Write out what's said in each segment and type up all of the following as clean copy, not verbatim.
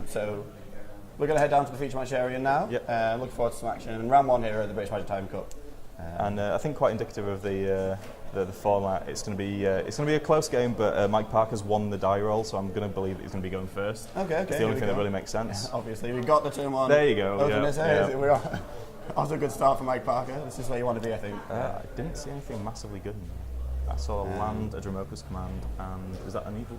So we're going to head down to the feature match area now. Yep. Looking forward to some action. And round 1 here at the British Magic Time Cup. And I think quite indicative of the format. It's going to be a close game, but Mike Parker's won the die roll, so I'm going to believe that he's going to be going first. Okay. It's the only thing that really makes sense. Obviously, we got the turn 1. There you go. We're off to a good start for Mike Parker. This is where you want to be, I think. I didn't see anything massively good in there. I saw a land, a Dramoka's command, and is that an evil?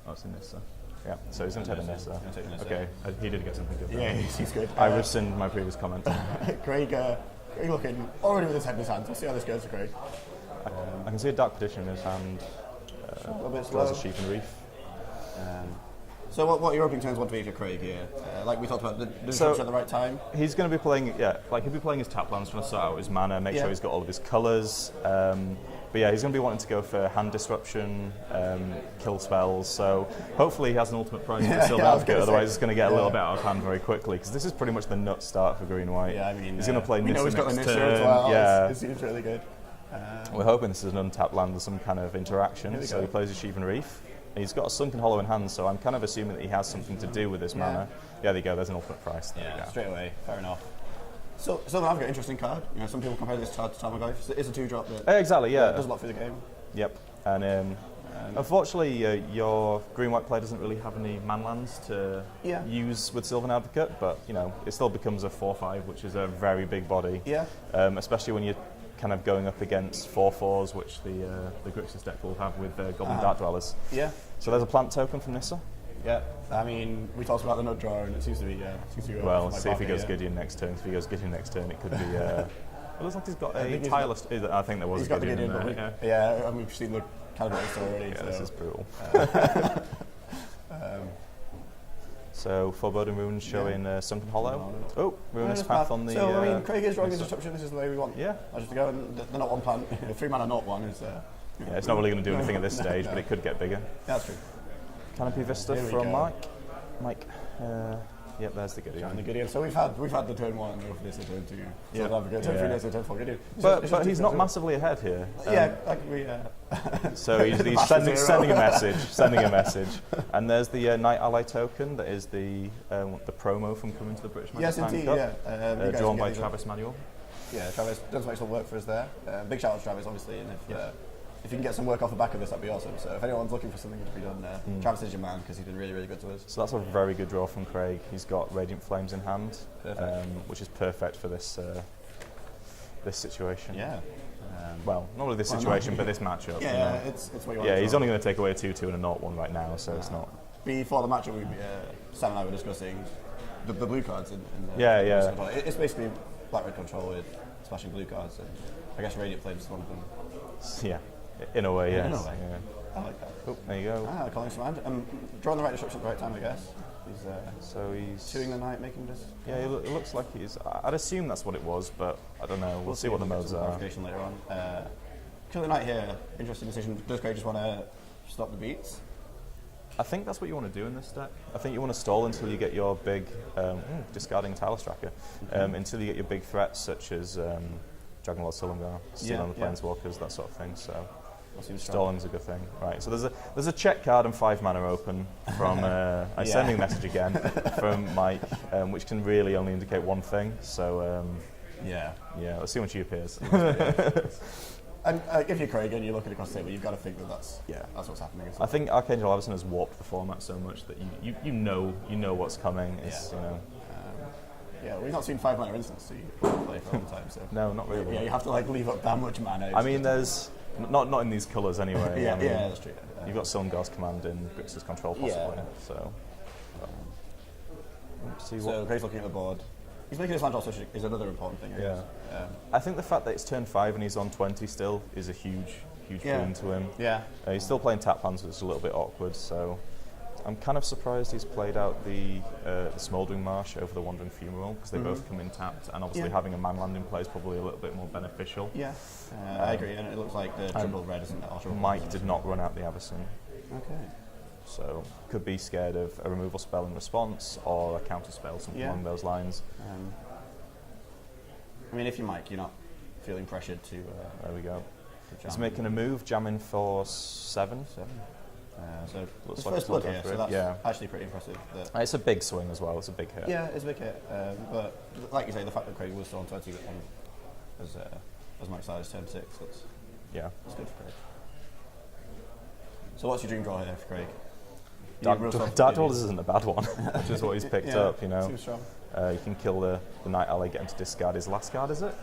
Oh, it's in Nissa. Yeah, so he's going to take the Nissa. Okay, he did get something good. Yeah, he's good. I rescind my previous comment. Craig looking already with his head in his hands. We'll see how this goes for Craig. I can see a Dark Petition in his hand. A little bit Draws slow. a Sheep and Reef. So what are your opening turns want to be for Craig here? Like we talked about, the disruption at the right time? He's going to be playing, he'll be playing his tap lands, trying to sort out his mana, make sure he's got all of his colours. But yeah, he's going to be wanting to go for hand disruption, kill spells, so hopefully he has an ultimate prize for Silver Advocate, otherwise it's going to get a little bit out of hand very quickly, because this is pretty much the nut start for green-white. Yeah, I mean, he's going to play Nissa he's got next the Nissa turn. as well. Yeah. It seems really good. We're hoping this is an untapped land with some kind of interaction, so he plays his Sheep and Reef. He's got a Sunken Hollow in hand, so I'm kind of assuming that he has something to do with this mana. Yeah, there you go, there's an ultimate price. There we go. Straight away, fair enough. So Silver Advocate, interesting card. You know, some people compare this card to Tarmogoyf. It's a 2-drop that exactly, does a lot for the game. Yep, and unfortunately your green-white player doesn't really have any manlands to use with Sylvan Advocate, but you know, it still becomes a 4/5, which is a very big body. Yeah. Especially when you're kind of going up against 4/4s, which the Grixis deck will have with Goblin Dark Dwellers. Yeah. So there's a plant token from Nissa. Yeah, I mean, we talked about the nut drawer, and it seems to be. Well, see if he goes Gideon next turn. If he goes Gideon next turn, it could be. It looks like he's got a tireless. I think there was. He's a got the Gideon. Gideon, yeah, and we've seen the calibrated store already. Yeah, so. this is brutal. So Foreboding Runes showing Sunken Hollow. Oh, Ruinous Path on the. So I mean, Craig is drawing his disruption. This is the way we want. Yeah. Just to go, and they're not one plant. 3 mana, not one is. Yeah, it's not really going to do anything at this stage, but it could get bigger. Yeah, that's true. Canopy Vista from Mike. Yep, there's the Gideon. And the Gideon. So we've had the turn 1, go for this, the turn 2. Yeah. Turn 3, this, turn 4, Gideon. But he's not massively ahead here. So he's sending a message. And there's the Knight Ally token that is the promo from coming to the British Magic Time Cup. Drawn by Travis Manuel. Yeah, Travis does make some work for us there. Big shout out to Travis, obviously, and if you can get some work off the back of this, that'd be awesome. So if anyone's looking for something to be done, Travis is your man, because he's been really, really good to us. So that's a very good draw from Craig. He's got Radiant Flames in hand, which is perfect for this situation. Yeah. Well, not really this situation, but this matchup. Yeah, it's what you want. Yeah, he's only going to take away a 2/2 and a 0/1 right now, so it's not. Before the matchup, Sam and I were discussing the blue cards in the It's basically black-red control with splashing blue cards, and I guess Radiant Flames is one of them. Yeah, in a way, yes. In a way. Yeah. I like that. Oh, there you go. Calling command. Drawing the right disruption at the right time, I guess. He's chewing the night, making this. Yeah, it looks like he's. I'd assume that's what it was, but I don't know. We'll see what the modes are. Clarification later on. Kill the Knight here. Interesting decision. Does Craig just want to stop the beats? I think that's what you want to do in this deck. I think you want to stall until you get your big discarding Talus Tracker, until you get your big threats such as Dragonlord Silumgar, Steal on the Planeswalkers, that sort of thing. So stalling's a good thing, right? So there's a check card and 5 mana open from I'm sending a message again from Mike, which can really only indicate one thing. So let's see when she appears. And if you're Craig and you're looking across the table, you've got to think that's what's happening. I think Archangel Avacyn has warped the format so much that you know what's coming. It's, we've not seen 5 mana instants so you can play for a long time. So no, not really. Yeah, you have to leave up that much mana. I mean, there's not in these colours anyway. That's true. You've got Silumgar's command in Grixis control possibly. So Craig's looking at the board. He's making his land draw, which is another important thing. I think the fact that it's turn 5 and he's on 20 still is a huge boon to him. Yeah. He's still playing tap lands, which is a little bit awkward. So I'm kind of surprised he's played out the Smouldering Marsh over the Wandering Fumarole, because they both come in tapped, and obviously having a man land in play is probably a little bit more beneficial. Yeah, I agree, and it looks like the triple red isn't it? Mike did not run out the Avacyn. Okay. So could be scared of a removal spell in response or a counter spell, something along those lines. I mean, if you're Mike, you're not feeling pressured to. There we go. He's making a move, jamming for 7. So Looks it's like first it's not blood here, going so for it. that's actually pretty impressive. It's a big swing as well. It's a big hit. Yeah, it's a big hit. But like you say, the fact that Craig was still on 20 as Mike Size turned 6, that's good for Craig. So what's your dream draw here for Craig? Dark Dwellers isn't a bad one, which is what he's picked up, you know. Seems strong. You can kill the Night Ally, get him to discard his last card, is it?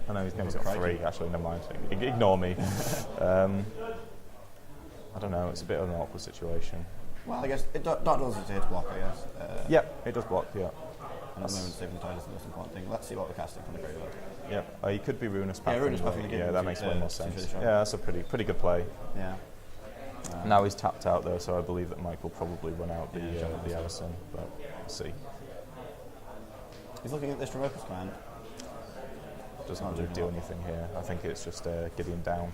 I know he's got 3, actually, never mind. Ignore me. I don't know, it's a bit of an awkward situation. Well, I guess Dark Dwellers is here to block, I guess. It does block, And at the moment, saving the tide is the most important thing. Let's see what we're casting from the graveyard. He could be Ruinous Path. Ruinous Path again. Yeah, that makes way more sense. Really That's a pretty good play. Yeah. Now he's tapped out though, so I believe that Mike will probably run out the Avacyn, but we'll see. He's looking at this Roebuck's command. Doesn't really do anything here. I think it's just Gideon down.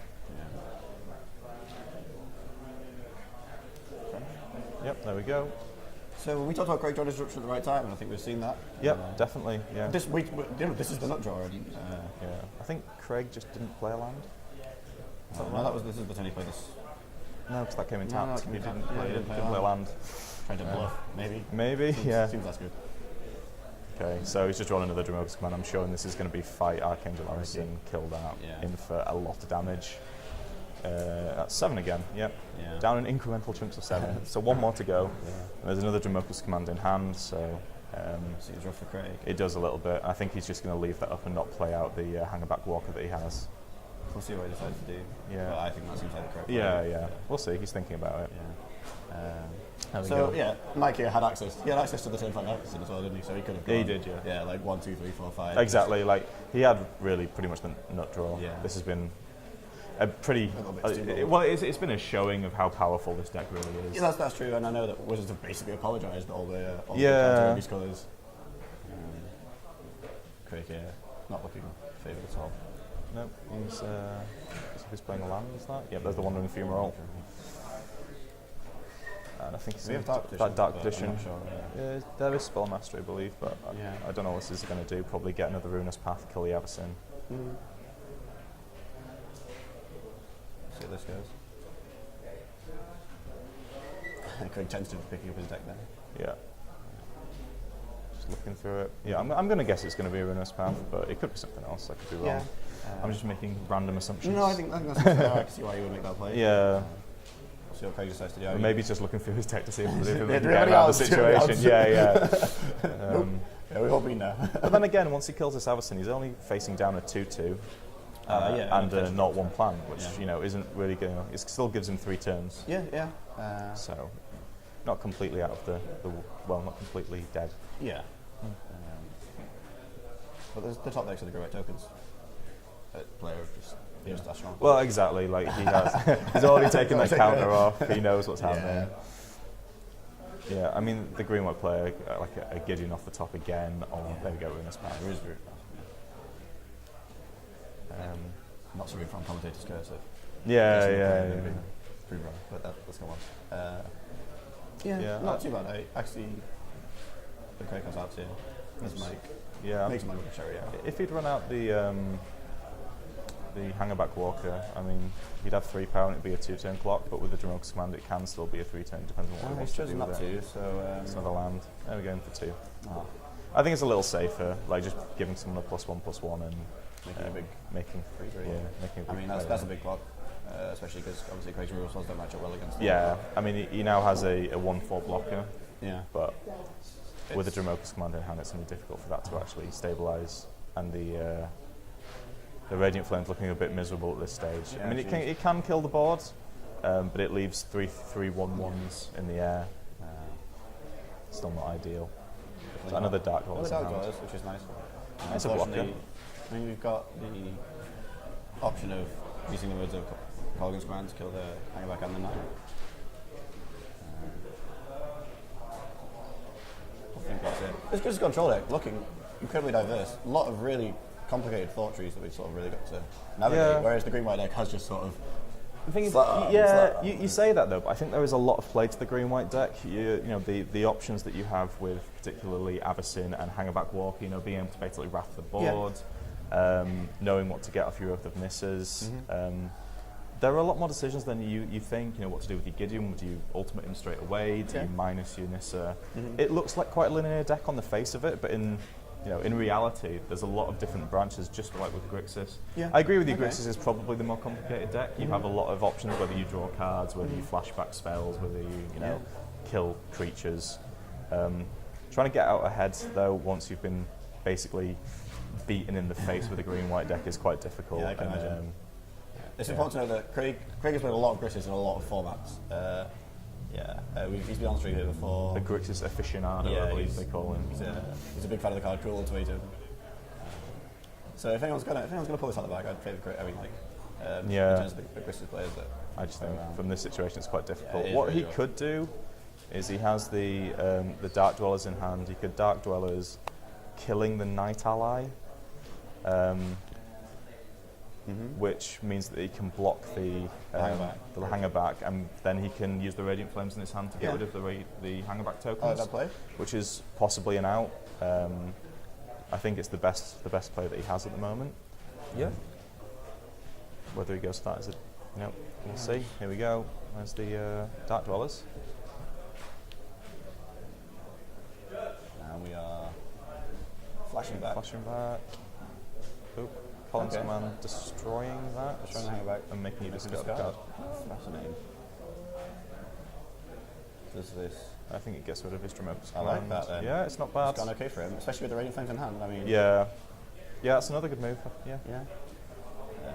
Yep, there we go. So we talked about Craig drawing disruption at the right time, and I think we've seen that. Yep, definitely. Yeah. This is the nut draw already. I think Craig just didn't play a land. This is the turn he played this. No, because that came in tapped. He didn't play a land. Trying to bluff, maybe. Maybe, Seems that's good. Okay, so he's just drawn another Roebuck's command. I'm showing this is going to be fight Archangel Avacyn, kill that, in for a lot of damage. That's 7 again, yep. Yeah. Down in incremental chunks of 7. So 1 more to go. There's another Roebuck's command in hand, so... Seems rough for Craig. It does a little bit. I think he's just going to leave that up and not play out the Hangerback Walker that he has. We'll see what he decides to do. Yeah. But I think that seems like the correct play. Yeah. We'll see. He's thinking about it. Mike here had access. He had access to the turn 5 Avacyn as well, didn't he? So he could have gone. He did, yeah. Yeah, like 1, 2, 3, 4, 5. Exactly. Like he had really pretty much the nut draw. Yeah. This has been a pretty. It's been a showing of how powerful this deck really is. Yeah, that's true, and I know that Wizards have basically apologised all the counter colours. Craig here, not looking favoured at all. Nope, he's playing a land, is that? Yeah, there's the Wandering Fumarole. And I think he's that Dark Petition. Sure, there is Spell Mastery, I believe, but I don't know what this is going to do. Probably get another Ruinous Path, kill the Avacyn. See how this goes. Craig tentatively picking up his deck there. Yeah. Just looking through it. Yeah, I'm going to guess it's going to be a Ruinous Path, but it could be something else. I could be wrong. I'm just making random assumptions. No, I think that's fair. I can see why you would make that play. Yeah. We'll see what Craig decides to do. Maybe he's just looking through his deck to see if he can get around the situation. We've all been there. But then again, once he kills this Avacyn, he's only facing down a 2/2 and a not 1 plan, which isn't really going to... It still gives him 3 turns. So, not completely out of not completely dead. Yeah. But there's the top decks of the Grey tokens. Player just that strong. Well, exactly. Like he's already taken that counter off. He knows what's happening. Yeah, I mean the green white player like a Gideon off the top again. There we go, Ruinous Path. There is Ruinous Path. Not so good from commentator's cursive. Yeah. Pretty rough, but let's go on. Not too bad. I see the Craig comes out here. That's Mike. Yeah. Makes Mike look a cherry out. If he'd run out the Hangerback Walker, I mean, he'd have 3 power and it'd be a 2-turn clock, but with the Roebuck's command it can still be a 3-turn, depending on what he wants to do with it. It's another land. There we go, in for 2. I think it's a little safer, like just giving someone a +1/+1 and making a big I mean, that's a big clock, especially because obviously Craig's rules don't match up well against them. Yeah, I mean, he now has a 1/4 blocker, but with the Roebuck's command in hand, it's going to be difficult for that to actually stabilise, and the Radiant Flame's looking a bit miserable at this stage. I mean, it can kill the board, but it leaves 3/3/1/1s in the air. Still not ideal. So another Dark Dwellers, which is nice. It's a blocker. I mean, we've got the option of using the words of Colgan's command to kill the Hangerback and the Knight. I think that's it. It's just control deck, looking incredibly diverse. A lot of really complicated thought trees that we've sort of really got to navigate, whereas the green-white deck has just sort of... The thing is, you say that though, but I think there is a lot of play to the green-white deck. You know, the options that you have with particularly Avacyn and Hangerback Walker, being able to basically wrath the board, knowing what to get off your Oath of Misses, There are a lot more decisions than you think. You know what to do with your Gideon. Do you ultimate him straight away? Do you minus your Nissa? It looks like quite a linear deck on the face of it, but in reality, there's a lot of different branches, just like with Grixis. Yeah. I agree with you. Grixis is probably the more complicated deck. You have a lot of options, whether you draw cards, whether you flashback spells, whether you kill creatures. Trying to get out ahead though, once you've been basically beaten in the face with a green-white deck, is quite difficult. Yeah, I can imagine. It's important to know that Craig has played a lot of Grixis in a lot of formats. He's been on stream here before. The Grixis aficionado, I believe they call him. He's a big fan of the card Cruel Ultimatum. So if anyone's gonna pull this out of the bag, I'd favour Craig. I mean, in terms of the Grixis players that I just think from this situation it's quite difficult. Yeah, what he could do is he has the Dark Dwellers in hand. He could Dark Dwellers, killing the Night Ally. Which means that he can block the hangerback, and then he can use the Radiant Flames in his hand to get rid of the hangerback tokens, that play? Which is possibly an out. I think it's the best play that he has at the moment. Yeah. Whether he goes for that is we'll see. Here we go. There's the Dark Dwellers. And we are flashing back. Oop. Collins command destroying that. Destroying the hangerback. And making you discard the card. Fascinating. Does this? I think it gets rid of his Dromoka's I like that then. Yeah, it's not bad. It's gone okay for him, especially with the Radiant Flames in hand. I mean. Yeah, that's another good move. Yeah.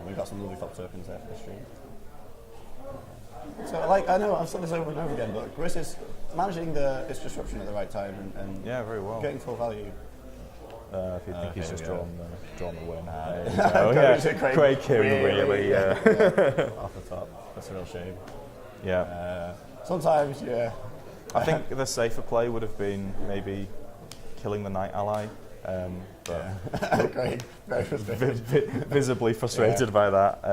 We've got some lovely flop tokens there for the stream. So, I know I've said this over and over again, but Gris is managing its disruption at the right time and very well. Getting full value. If you think he's just drawn the win. Craig really. Off the top. That's a real shame. Yeah. Sometimes, I think the safer play would have been maybe killing the Night Ally. But Great. Very frustrated. Visibly frustrated by that.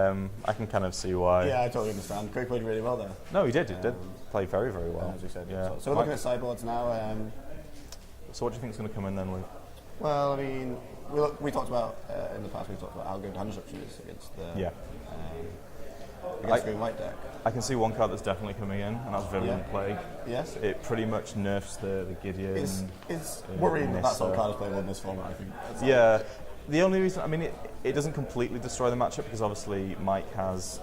I can kind of see why. Yeah, I totally understand. Craig played really well there. No, he did. He did play very, very well. As we said. Yeah. So we're looking at sideboards now. So what do you think is going to come in then, Luke? Well, I mean, we talked about in the past. We talked about how good hand disruption is against the green white deck. I can see one card that's definitely coming in, and that's Virulent Plague. Yes. It pretty much nerfs the Gideon. It's worrying that sort of card is playable in this format, I think. The only reason, I mean, it doesn't completely destroy the matchup because obviously Mike has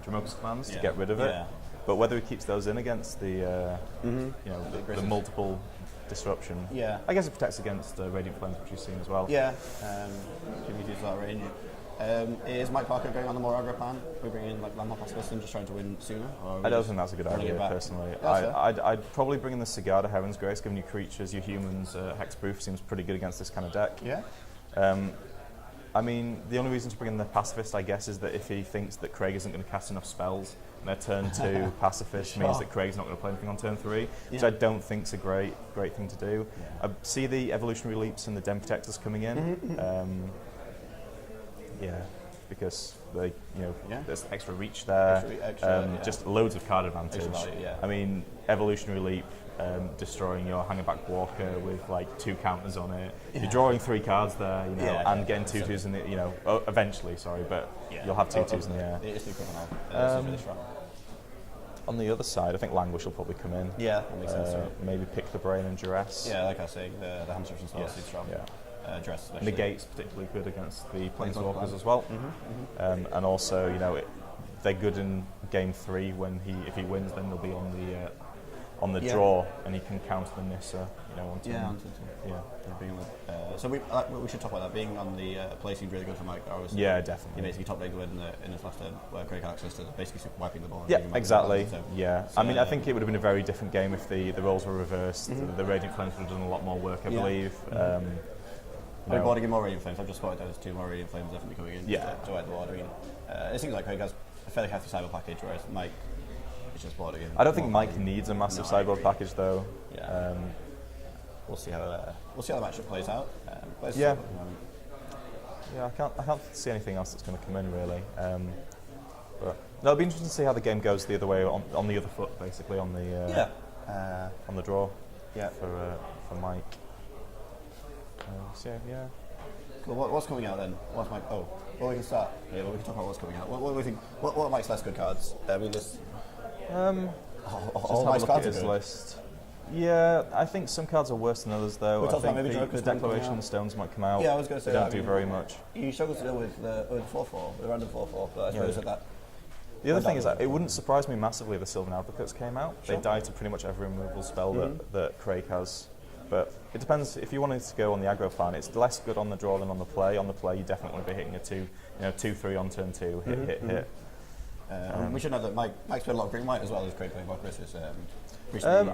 Dromoka's commands to get rid of it. But whether he keeps those in against the multiple disruption. Yeah. I guess it protects against Radiant Flames, which you've seen as well. Yeah. Can we use that range? Is Mike Parker going on the more aggro plan? We bring in Landmark Pacifist and just trying to win sooner? I don't think that's a good idea, personally. I'd probably bring in the Cigar to Heaven's Grace, giving you creatures, your humans, hexproof seems pretty good against this kind of deck. Yeah. I mean, the only reason to bring in the Pacifist, I guess, is that if he thinks that Craig isn't going to cast enough spells, and their turn 2 Pacifist means that Craig's not going to play anything on turn 3, which I don't think is a great thing to do. I see the Evolutionary Leaps and the Den Protectors coming in. Because there's extra reach there, just loads of card advantage. I mean, Evolutionary Leap, destroying your Hangerback Walker with 2 counters on it. You're drawing 3 cards there, and getting 2/2s in the eventually. Sorry, but you'll have 2/2s in the air. It is the equivalent. Really strong. On the other side, I think Languish will probably come in. Yeah, that makes sense. Maybe Pick the Brain and Duress. Yeah, like I was saying, the hand disruption spell is strong. Duress especially. Negate's particularly good against the Planeswalkers as well. And also, they're good in game 3 when if he wins, then they'll be on the draw, and he can counter the Nissa. So we should talk about that. Being on the play seemed really good for Mike. Definitely. He basically top laner in his last turn, where Craig had access to basically wiping the ball. Yeah, exactly. I mean, I think it would have been a very different game if the roles were reversed. The Radiant Flames would have done a lot more work, I believe. Are we boarding in more Radiant Flames? I've just spotted there's 2 more Radiant Flames definitely coming in to wipe the board. I mean, it seems like Craig has a fairly hefty cyber package, whereas Mike is just boarding in. I don't think Mike needs a massive sideboard package, though. We'll see how the matchup plays out. I can't see anything else that's going to come in really. But it'll be interesting to see how the game goes the other way on the other foot, basically on the draw. For Mike. Cool. What's coming out then? What's Mike? Well, we can start. Yeah, well, we can talk about what's coming out. What do we think? What Mike's last good cards? I mean, just just have a look at his list. Yeah, I think some cards are worse than others, though. I think the Declaration Stones might come out. Yeah, I was going to say they don't do very much. He struggles to deal with 4/4, the random 4/4, but I suppose that. The other thing is that it wouldn't surprise me massively if the Sylvan Advocates came out. Sure. They die to pretty much every removal spell that Craig has. But it depends. If you wanted to go on the aggro plan, it's less good on the draw than on the play. On the play, you definitely want to be hitting a 2/3 on turn 2, hit. We should know that Mike's played a lot of green white as well as Craig playing by Grixis.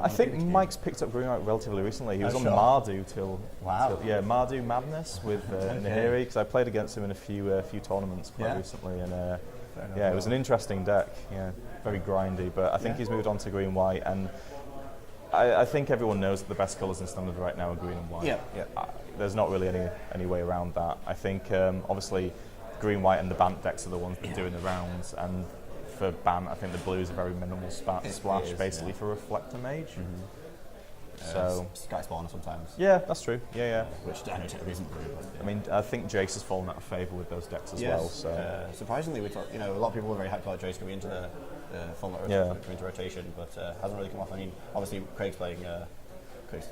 I think Mike's picked up green white relatively recently. He was on Mardu till Mardu Madness with Nahiri, because I played against him in a few tournaments quite recently, and it was an interesting deck. Yeah, very grindy, but I think he's moved on to green white, and I think everyone knows that the best colours in Standard right now are green and white. There's not really any way around that. I think obviously green white and the Bant decks are the ones that are doing the rounds, and for Bant, I think the blue is a very minimal splash, basically for Reflector Mage. So Sky Spawner sometimes. Yeah, that's true. Yeah. Which I know technically isn't blue. I mean, I think Jace has fallen out of favour with those decks as well. So surprisingly, a lot of people were very hyped about Jace coming into the coming into rotation, but hasn't really come off. I mean, obviously Craig's playing. Craig's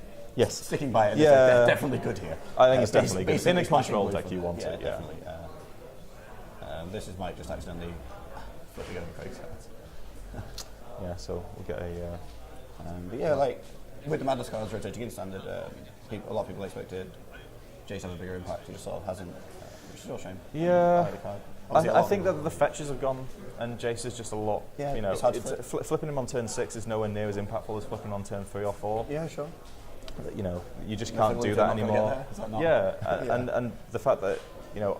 sticking by it. It's definitely good here. I think it's definitely good. In a control deck, you want it. Yeah, definitely. This is Mike just accidentally flipping over Craig's cards. So we'll get a. But with the Madness cards rotating in Standard, a lot of people expected Jace to have a bigger impact. He just sort of hasn't, which is a real shame. Yeah. I think that the fetches have gone, and Jace is just a lot. It's flipping him on turn 6 is nowhere near as impactful as flipping on turn 3 or 4. Yeah, sure. You just can't do that anymore. And the fact that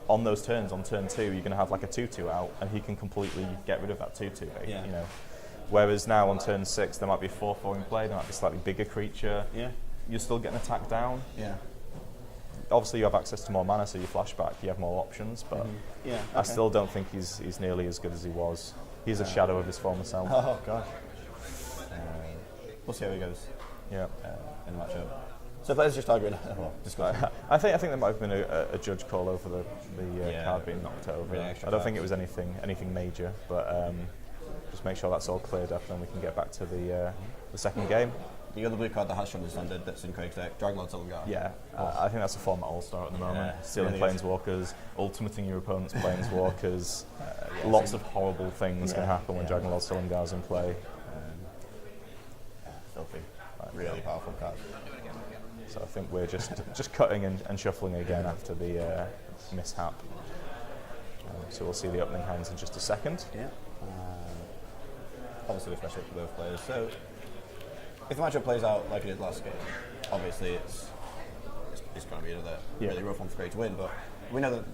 on those turns, on turn 2, you're going to have like a 2/2 out, and he can completely get rid of that 2/2. Whereas now on turn 6, there might be a 4/4 in play. There might be a slightly bigger creature. Yeah. You're still getting attacked down. Yeah. Obviously, you have access to more mana, so you flashback. You have more options, but I still don't think he's nearly as good as he was. He's a shadow of his former self. Oh gosh. We'll see how he goes. Yeah. In the matchup. So players just arguing. I think there might have been a judge call over the card being knocked over. I don't think it was anything major, but just make sure that's all cleared up, and we can get back to the second game. The other blue card that has shown the Standard that's in Craig's deck, Dragonlord Silumgar. Yeah, I think that's a format all-star at the moment. Stealing Planeswalkers, ultimating your opponent's Planeswalkers. Lots of horrible things can happen when Dragonlord Silumgar's in play. Filthy. Really powerful card. So I think we're just cutting and shuffling again after the mishap. So we'll see the opening hands in just a second. Yeah. Obviously, we flash it for both players. So if the matchup plays out like it did last game, obviously it's going to be another really rough one for Craig to win. But we know that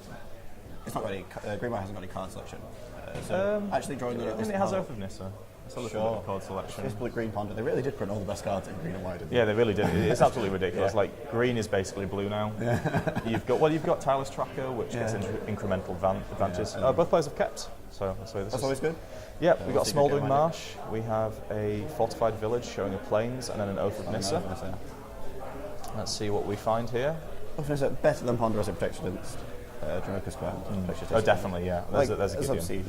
it's not really. Green White hasn't got any card selection. Actually drawing the. It has Oath of Nissa. It's a little bit of card selection. This blue green ponder, they really did print all the best cards in green and white. Yeah, they really did. It's absolutely ridiculous. Like green is basically blue now. You've got Tireless Tracker, which gets incremental advantages. Both players have kept. So that's always good. Yeah, we've got a Smouldering Marsh. We have a Fortified Village showing a Plains, and then an Oath of Nissa. Let's see what we find here. Oath of Nissa better than Ponderosa Protection against Dromoka's Command. Oh, definitely, yeah. There's a Gideon.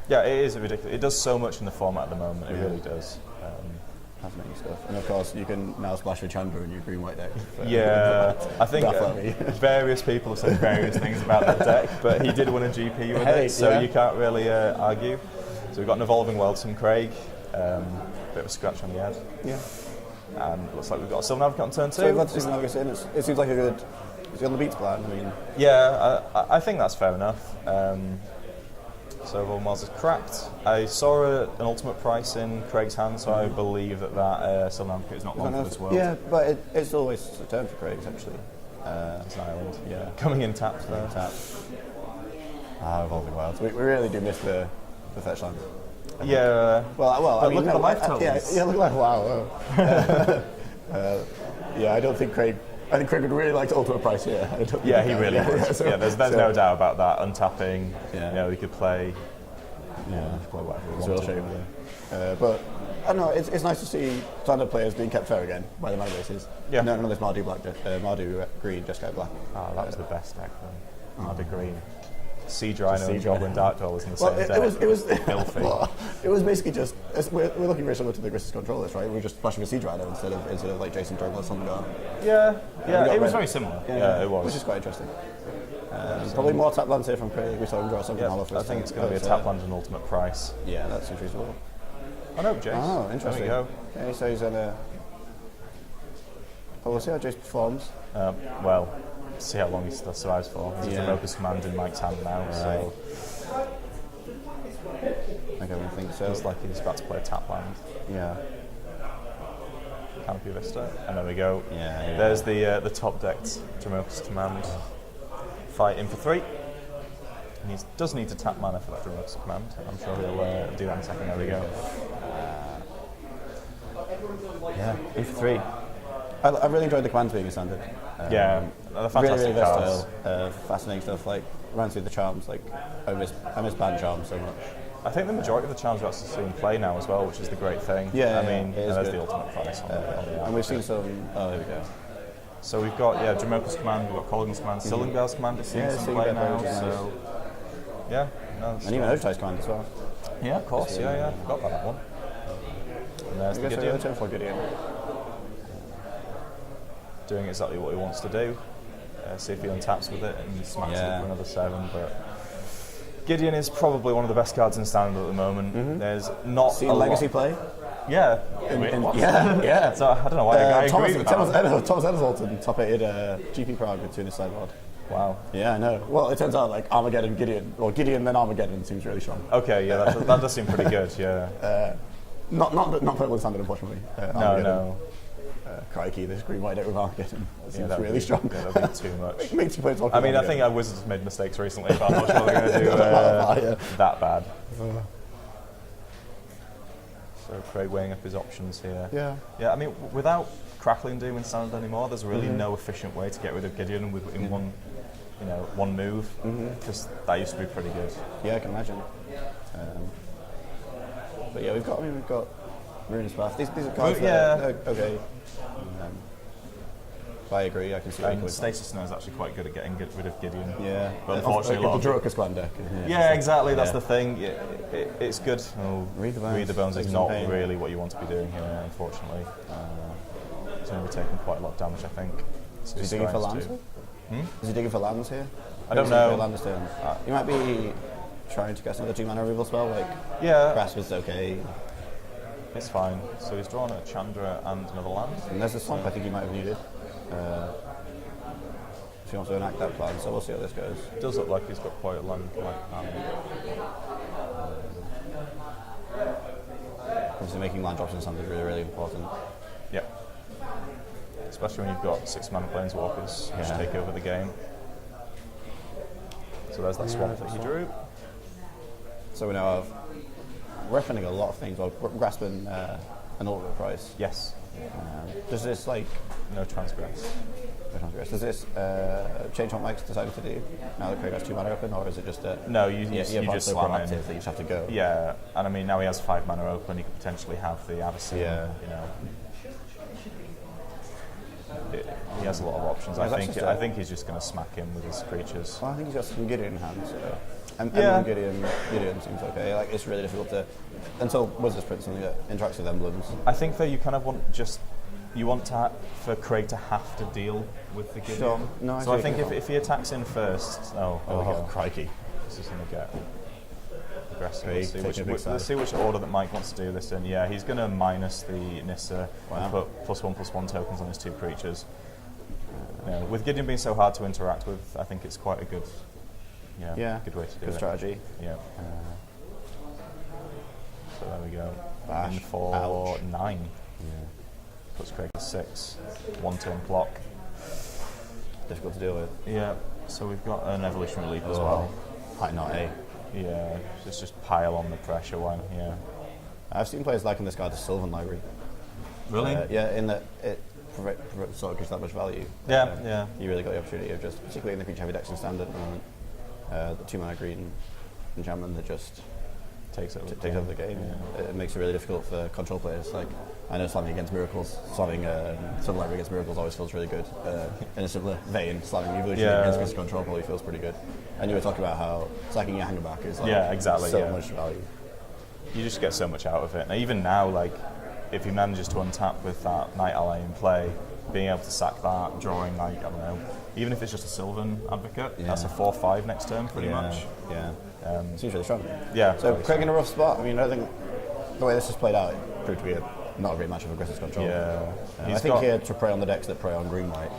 Yeah, it is ridiculous. It does so much in the format at the moment. It really does. Fascinating stuff. And of course, you can now splash with Chandra in your green-white deck. I think various people have said various things about that deck, but he did win a GP with it, so you can't really argue. So we've got an Evolving Worlds from Craig, bit of a scratch on the head. Yeah. And it looks like we've got a Sylvan Advocate on turn 2. So we've got Sylvan Advocate in. It seems like a good. Is he on the beats plan? I think that's fair enough. So Evolving Worlds is cracked. I saw an ultimate price in Craig's hand, so I believe that Sylvan Advocate is not long for this world. Yeah, but it's always a turn for Craig, essentially. It's an island. Yeah. Coming in tapped there. Evolving Wilds. We really do miss the fetch land. Yeah. Well. I mean, look at the life totals. Yeah. Look at wow. I don't think Craig. I think Craig would really like to ultimate price here. Yeah, he really would. There's no doubt about that. Untapping. He could play. Play whatever. It's a real shame. But I don't know. It's nice to see standard players being kept fair again by the mana bases. Yeah. None of this Mardu black, Mardu green, just go black. That was the best deck then. Mardu green. Siege Rhino and Goblin Dark Dwellers in the Well, same deck. it was filthy. well, it was basically just we're looking very similar to the Grixis controllers, right? We're just flashing with Siege Rhino instead of like Jason Jungle or something. Yeah, it was red. very similar. Yeah, it was. which is quite interesting. Probably more tap lands here from Craig. We saw him draw something all over. I think it's going to be a tap land and ultimate price. Yeah, that seems reasonable. Oh no, Jace. Oh, interesting. There we go. Okay, so he's gonna. Well, we'll see how Jace performs. Well, see how long he still survives for. He's a Roebuck's command in Mike's hand now, so I don't think so. looks like he's about to play a tap land. Yeah. Canopy Vista, and there we go. Yeah. There's the top decked Dromoka's command. Fight in for 3. And he does need to tap mana for that Dromoka's command. I'm sure he'll do that in a second. There we go. Yeah, in for 3. I really enjoyed the commands being a standard. Yeah, they're fantastic really cards. versatile, fascinating stuff. Like ran through the charms. Like I miss band charms so much. I think the majority of the charms are actually seeing play now as well, which is the great thing. Yeah, I mean, it is there's good. the ultimate price on the And we've seen some. Oh, there we go. So we've got Dromoka's command, we've got Colligan's command, Sillingbell's command is seeing some play Sillingbell now. is nice. So yeah, no, And even Ojo's command as well. yeah, of course, yeah, forgot about that one. And there's the I guess Gideon. turn for Gideon. Doing exactly what he wants to do. See if he untaps with it and smacks it for another 7. But Gideon is probably one of the best cards in standard at the moment. There's not See a legacy lot. play? Yeah. Yeah. So I don't know why the guy Thomas agreed with that. Thomas Edison top 8 GP Prague with 2 in his sideboard. Wow. Yeah, I know. Well, it turns out like Armageddon, Gideon, or Gideon then Armageddon seems really strong. Okay, yeah, that does seem pretty good. Yeah. Not playable in standard, unfortunately. No. Crikey, this green white deck with Armageddon. That seems that'd really be, strong. Yeah, that'd be too much. Makes you play talking. I mean, I think our Wizards have made mistakes recently, but I'm not sure they're going to do that bad. So Craig weighing up his options here. Yeah. I mean, without Crackling Doom in standard anymore, there's really no efficient way to get rid of Gideon in one move. Because that used to be pretty good. Yeah, I can imagine. But yeah, we've got Ruinous Path. These are cards that are okay. I agree, I can see And Stasis Snow is actually quite good at getting rid of Gideon. Yeah. But unfortunately, the Druid's Clan deck. Yeah, exactly, that's the thing. It's good. Read the Bones is not really what you want to be doing here, unfortunately. He's going to be taking quite a lot of damage, I think. Is he digging for lands? Is he digging for lands here? I don't know. He might be trying to get another 2-mana removal spell, like Grasp is okay. It's fine. So he's drawn a Chandra and another land. And there's a swamp I think he might have needed. If he wants to enact that plan, so we'll see how this goes. It does look like he's got quite a land Obviously making land drops in something really, really important. Yeah. Especially when you've got 6-mana planeswalkers which take over the game. So there's that swamp that he drew. So we now have... We're spending a lot of things. Well, we're grasping an ultimate price. Yes. Does this, like... No transgress. Does this change what Mike's decided to do now that Craig has 2 mana open, or is it just a... No, you just slam in. That you just have to go. Yeah, and I mean, now he has 5 mana open, he could potentially have the Avacyn, he has a lot of options. I think he's just going to smack him with his creatures. Well, I think he's got some Gideon in hand, so... And Gideon seems okay. Like, it's really difficult to... Until Wizards print something that interacts with emblems. I think that you kind of want for Craig to have to deal with the Gideon. Sure. No, so I think if he attacks in first... there we go. Crikey. This is going to get aggressive. Craig, Let's see which order that Mike wants to do this in. Yeah, he's going to minus the Nissa and put +1/+1 tokens on his 2 creatures. With Gideon being so hard to interact with, I think it's quite a good... good way to do it. Good strategy. Yeah. So there we go. Bash. In for 9. Yeah. Puts Craig to 6. 1 turn clock. Difficult to deal with. Yeah. So we've got an evolution relief as well. Might not, eh? Yeah. Just pile on the pressure one. Yeah. I've seen players liken this card to Sylvan Library. Really? In that it sort of gives that much value. Yeah. You really got the opportunity of just, particularly in the creature heavy decks in standard at the moment, the 2 mana green enchantment that just takes over the game. Yeah. It makes it really difficult for control players. Like I know slamming against Miracles, slamming Sudden Library against Miracles always feels really good. In a similar vein, slamming Evolution against Grixis Control probably feels pretty good. And you were talking about how sacking your hangerback is so much value. You just get so much out of it. And even now, like if he manages to untap with that Knight Ally in play, being able to sack that, drawing like I don't know, even if it's just a Sylvan Advocate, that's a 4/5 next turn pretty much. Yeah. Seems really strong. Yeah. So Craig in a rough spot. I mean, I think the way this has played out, it proved to be not a great match for Grixis Control. Yeah. I think here to prey on the decks that prey on green-white.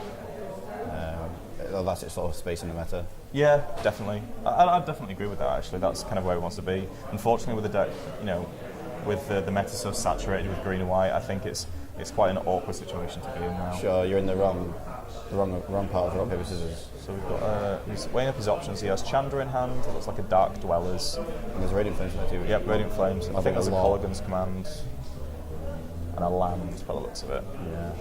That's its sort of space in the meta. Yeah, definitely. I definitely agree with that. Actually, that's kind of where it wants to be. Unfortunately, with the deck, with the meta so saturated with green and white, I think it's quite an awkward situation to be in now. Sure, you're in the wrong part of the rock paper scissors. So we've got he's weighing up his options. He has Chandra in hand. It looks like a Dark Dwellers. And there's Radiant Flames in there too. Yep, Radiant Flames. I think there's a Colligan's Command and a land by the looks of it. Yeah.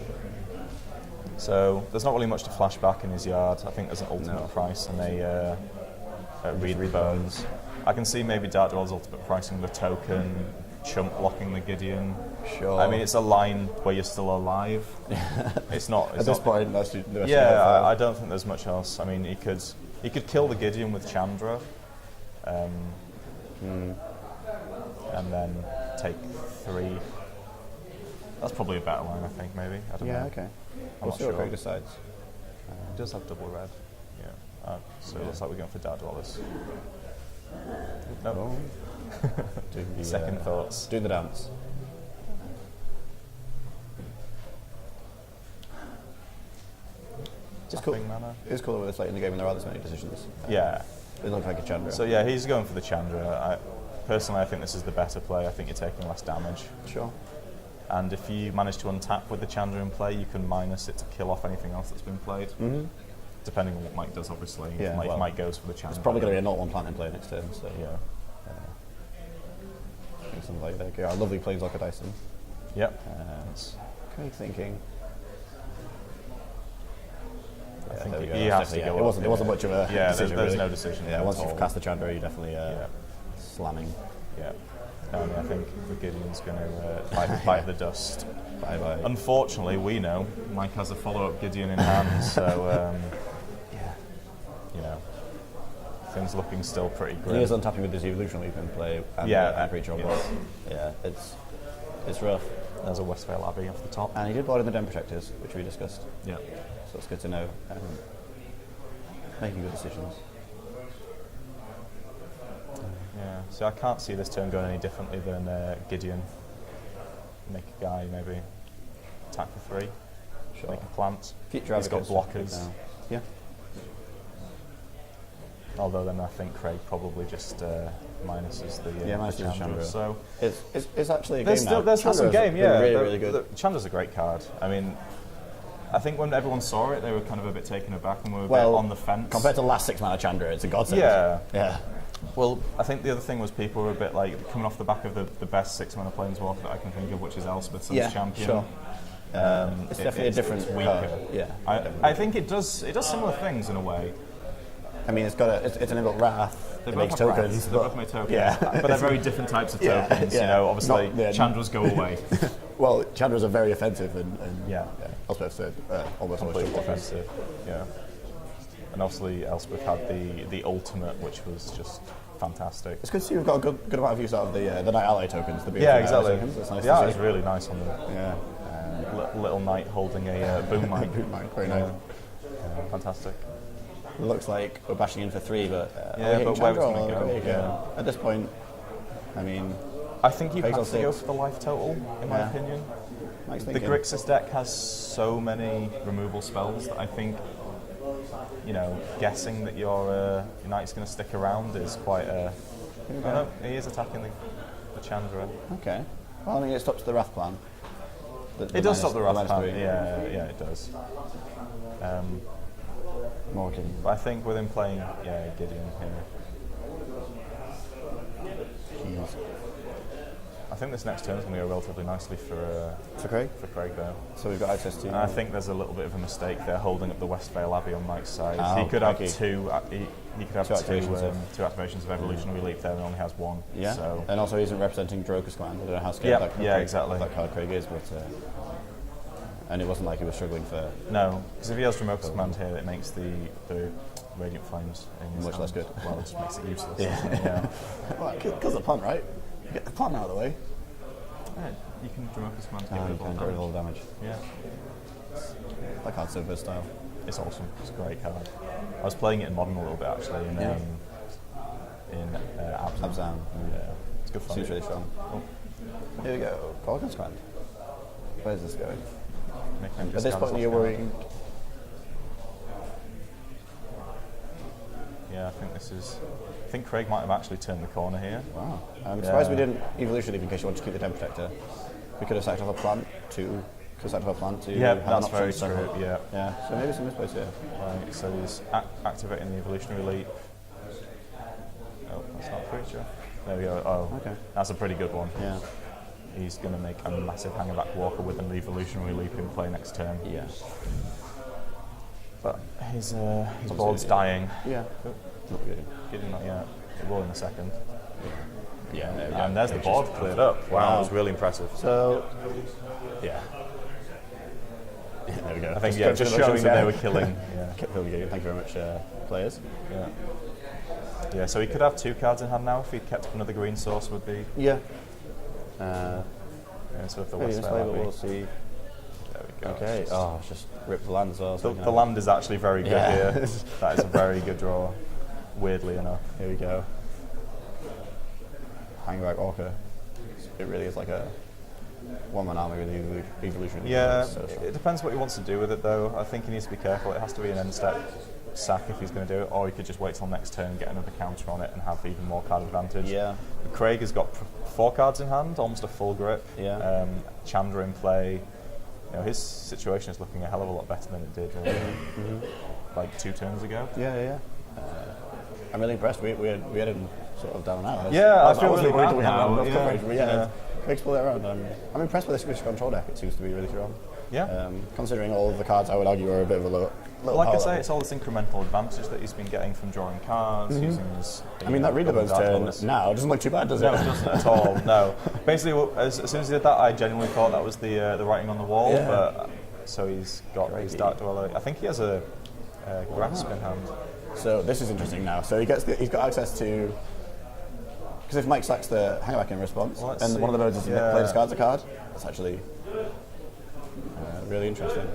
So there's not really much to flash back in his yard. I think there's an ultimate price and a read bones. I can see maybe Dark Dweller's ultimate pricing the token, chump blocking the Gideon. Sure. I mean, it's a line where you're still alive. It's not. At this point, that's the best. Yeah, I don't think there's much else. I mean, he could kill the Gideon with Chandra, and then take 3. That's probably a better line, I think. Maybe. I don't know. Yeah. Okay. I'm not sure. Craig decides. He does have double red. Yeah. So it looks like we're going for Dark Dwellers. No. Second thoughts. Doing the dance. It's cool. Mana. It's cool that it's late in the game and there are this many decisions. Yeah. It looks like a Chandra. So yeah, he's going for the Chandra. Personally, I think this is the better play. I think you're taking less damage. Sure. And if you manage to untap with the Chandra in play, you can minus it to kill off anything else that's been played. Mm-hmm. Depending on what Mike does, obviously. Yeah, if Mike goes for the Chandra. It's probably going to be a 0/1 plant in play next turn. So yeah. I think something like that. Yeah, lovely Planeswalker Dyson. Yep. Craig thinking. I think he has to go. It wasn't much of a decision. There's really. no decision. Yeah, once you've cast the Chandra, you're definitely slamming. Yeah. I think the Gideon's going to bite the dust. Bye. Unfortunately, we know Mike has a follow-up Gideon in hand, so things looking still pretty grim. He is untapping with his Evolution Leap in play and Creature on board. Yeah, it's rough. There's a Westvale Abbey off the top. And he did board in the Den Protectors, which we discussed. Yeah. So it's good to know. Making good decisions. Yeah, so I can't see this turn going any differently than Gideon. Make a guy, maybe attack for 3. Sure. Make a plant. Future He's got blockers. Yeah. Although then I think Craig probably just minuses the Chandra. So it's actually a game now. There's some game, yeah. Really good. Chandra's a great card. I mean, I think when everyone saw it, they were kind of a bit taken aback and were a bit on the fence. Compared to the last 6 mana Chandra, it's a godsend. Yeah. Well, I think the other thing was people were a bit like coming off the back of the best 6 mana Planeswalker that I can think of, which is Elspeth's champion. Sure. It's definitely a different. It's weaker. Yeah. I think it does similar things in a way. I mean, it's an inbuilt Wrath. They it both makes have tokens. Wraths, they both make tokens. Yeah. But they're very different types of tokens. Obviously, Chandras go away. Well, Chandras are very offensive and Elspeth's almost completely offensive. Yeah. And obviously Elspeth had the ultimate, which was just fantastic. It's good to see we've got a good amount of use out of the Knight Ally tokens. The exactly. Tokens. It's nice to see. It's really nice on the Yeah. Little knight holding a boom mic. Boom mic, very nice. Fantastic. It looks like we're bashing in for 3, but but where it's going to go? At this point, I mean, I think you have to go for the life total, in my opinion. The Grixis deck has so many removal spells that I think, guessing that your knight's going to stick around is quite a. No, he is attacking the Chandra. Okay. Well, I mean, it stops the Wrath plan. It does stop the Wrath plan. Yeah, it does. Morgan. But I think with him playing, Gideon here. Jeez. I think this next turn is going to go relatively nicely for Craig? For Craig, though. So we've got access to... And I think there's a little bit of a mistake there, holding up the Westvale Abbey on Mike's side. Oh, he could have crikey. two. He could have Two two activations of Evolutionary Leap there, and only has one. Yeah, so. and also he isn't representing Drogo's command. I don't know how scared that card Craig is, but... and it wasn't like he was struggling for... No, because if he has Drogo's command here, it makes the Radiant Flames in his much less good. Well, it just makes it useless. Yeah. Well, kills the pun, right? You get the pun out of the way. Yeah, you can Drogo's command to You can get rid of all the damage. Yeah. That card's so versatile. It's awesome. It's a great card. I was playing it in Modern a little bit, actually, in Abzan. Yeah. It's good fun. Seems really strong. Oh. Here we go. Gorgon's command. Where's this going? At this point, you're worrying... Yeah, I think Craig might have actually turned the corner here. Wow. I'm surprised we didn't Evolution Leap in case you want to keep the Den Protector. We could have sacked off a plant to... Yeah, that's very true, yeah. Yeah, so maybe some misplays here. Right, so he's activating the Evolutionary Leap. Oh, that's not a creature. There we go. Oh, okay. That's a pretty good one. Yeah. He's going to make a massive Hangerback Walker with an Evolutionary Leap in play next turn. Yeah. But his board's dying. Yeah. Not good. Not yet. It will in a second. Yeah, and there's the board cleared up. Wow, that was really impressive. So, yeah. There we go. I think just showing that they were killing. Thank you very much, players. Yeah. Yeah. So he could have two cards in hand now if he'd kept up another green source. Would be. Yeah. So if the Westvale, we'll see. There we go. Okay. Oh, it's just ripped the land as well. The land is actually very good here. That is a very good draw. Weirdly enough. Here we go. Hangback Orca. It really is like a one-man army with the evolution. Yeah, so it depends what he wants to do with it, though. I think he needs to be careful. It has to be an end-step sack if he's going to do it, or he could just wait till next turn, get another counter on it, and have even more card advantage. Yeah. Craig has got 4 cards in hand, almost a full grip. Yeah. Chandra in play. You know, his situation is looking a hell of a lot better than it did like 2 turns ago. Yeah. I'm really impressed. We had him sort of down and out. Yeah, I feel really bad now. Yeah. Craig's pulled it around. I'm impressed with this control deck. It seems to be really strong. Yeah. Considering all of the cards, I would argue are a bit of a low. Like I say, it's all this incremental advantage that he's been getting from drawing cards, using his... I mean, that Readerbone's turn now doesn't look too bad, does it? No, it doesn't at all, no. Basically, as soon as he did that, I genuinely thought that was the writing on the wall, but so he's got his Dark Dweller. I think he has a Grasp in hand. So this is interesting now. So he's got access to... Because if Mike sacks the Hangerback in response, and one of the modes is play discards a card, that's actually really interesting.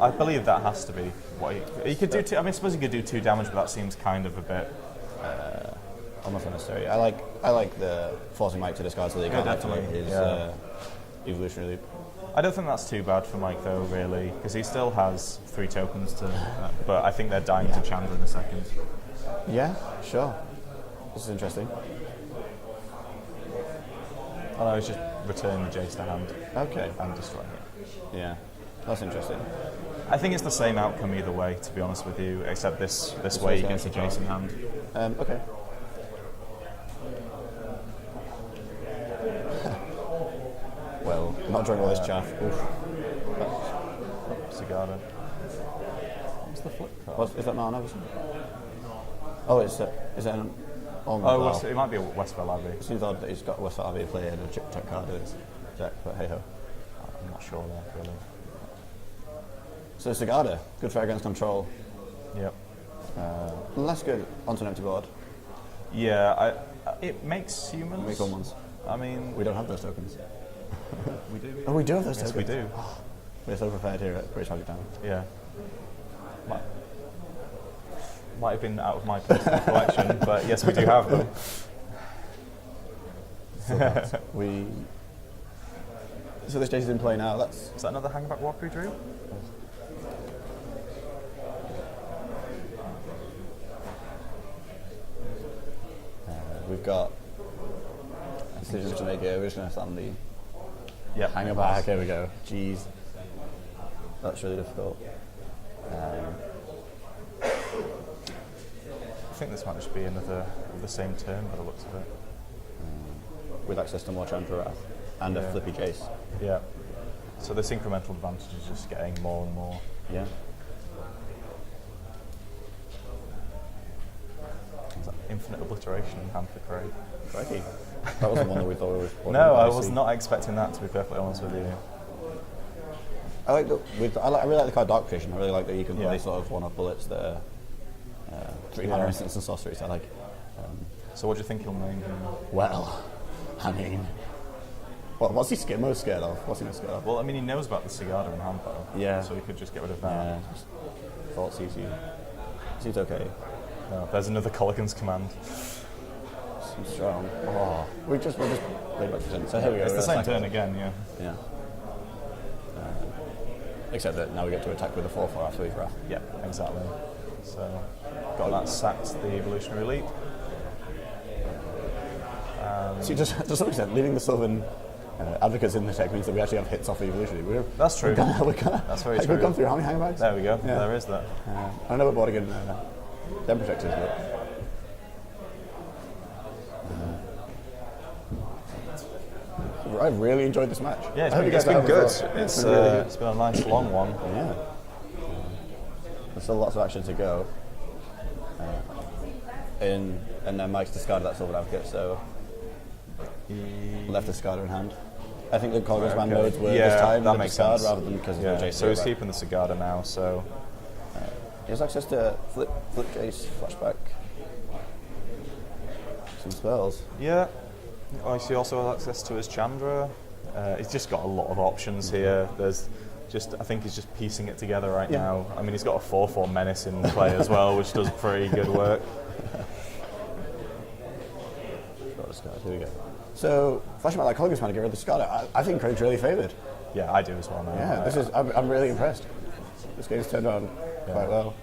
I believe that has to be what he could do. I suppose he could do 2 damage, but that seems kind of a bit almost unnecessary. I like the forcing Mike to discard so that he can't activate his evolutionary leap. I don't think that's too bad for Mike though, really, because he still has 3 tokens to. But I think they're dying to Chandra in a second. Yeah, sure. This is interesting. Oh no, it's just returning the Jace to hand. Okay. And destroying it. Yeah, that's interesting. I think it's the same outcome either way, to be honest with you, except this way he gets the Jace in hand. Okay. Well, not drawing all this chaff. Sigarda. What's the flip card? Is that not an Everson? Oh, is it an... It might be a Westvale Abbey. It seems odd that he's got a Westvale Abbey play and a chip check card in his deck, but hey ho. I'm not sure there, really. So Sigarda, good for against control. Yep. Less good onto an empty board. Yeah, it makes humans. Make all ones. I mean... We don't have those tokens. We do. Oh, we do have those tokens? Yes, we do. We're so prepared here at British Magic Town. Yeah. Might have been out of my personal collection, but yes, we do have them. So this Jace is in play now. Is that another Hangback Walker he drew? We've got decisions to make here. We're just going to stand the hang back. Here we go. Jeez. That's really difficult. I think this might just be another of the same turn by the looks of it. with access to more Chandra Wrath and a flippy Jace. Yeah. So this incremental advantage is just getting more and more. Yeah. Is that infinite obliteration in hand for Craig? Crikey. That wasn't one that we thought we were. No, I was not expecting that, to be perfectly honest with you. I really like the card Dark Vision. I really like that you can play sort of one-off bullets that are 3 mana instants and sorceries. I like. So what do you think he'll name him? Well, I mean, what's he most scared of? What's he most scared of? Well, I mean, he knows about the Sigarda in hand though. Yeah. So he could just get rid of that. Yeah. Thought seems okay. No, there's another Colligan's command. Seems strong. Oh, we just played back to turn. So here we go. It's the same turn again, yeah. Yeah. Except that now we get to attack with a 4/4 after we've wrath. Yeah, exactly. So got that sacked the evolutionary leap. See, just to some extent, leaving the Sylvan advocates in the deck means that we actually have hits off the evolutionary. That's true. That's very true. We've gone through how many hangbags? There we go. Yeah. There is that. I know we're boarding in dem protectors, but. I've really enjoyed this match. Yeah, it's been good. It's been a nice long one. Yeah. There's still lots of action to go. And then Mike's discarded that Sylvan Advocate, so left the Sigarda in hand. I think the Colligan's man modes were this time that makes sense. rather than because of the Jace. So he's keeping the Sigarda now, so he has access to flip Jace, flashback, some spells. Yeah. He also has access to his Chandra. He's just got a lot of options here. I think he's just piecing it together right now. I mean, he's got a 4/4 menace in play as well, which does pretty good work. Here we go. So, flashing about that Colligan's man to get rid of the Sigarda, I think Craig's really favoured. Yeah, I do as well now. Yeah, I'm really impressed. This game's turned on quite well.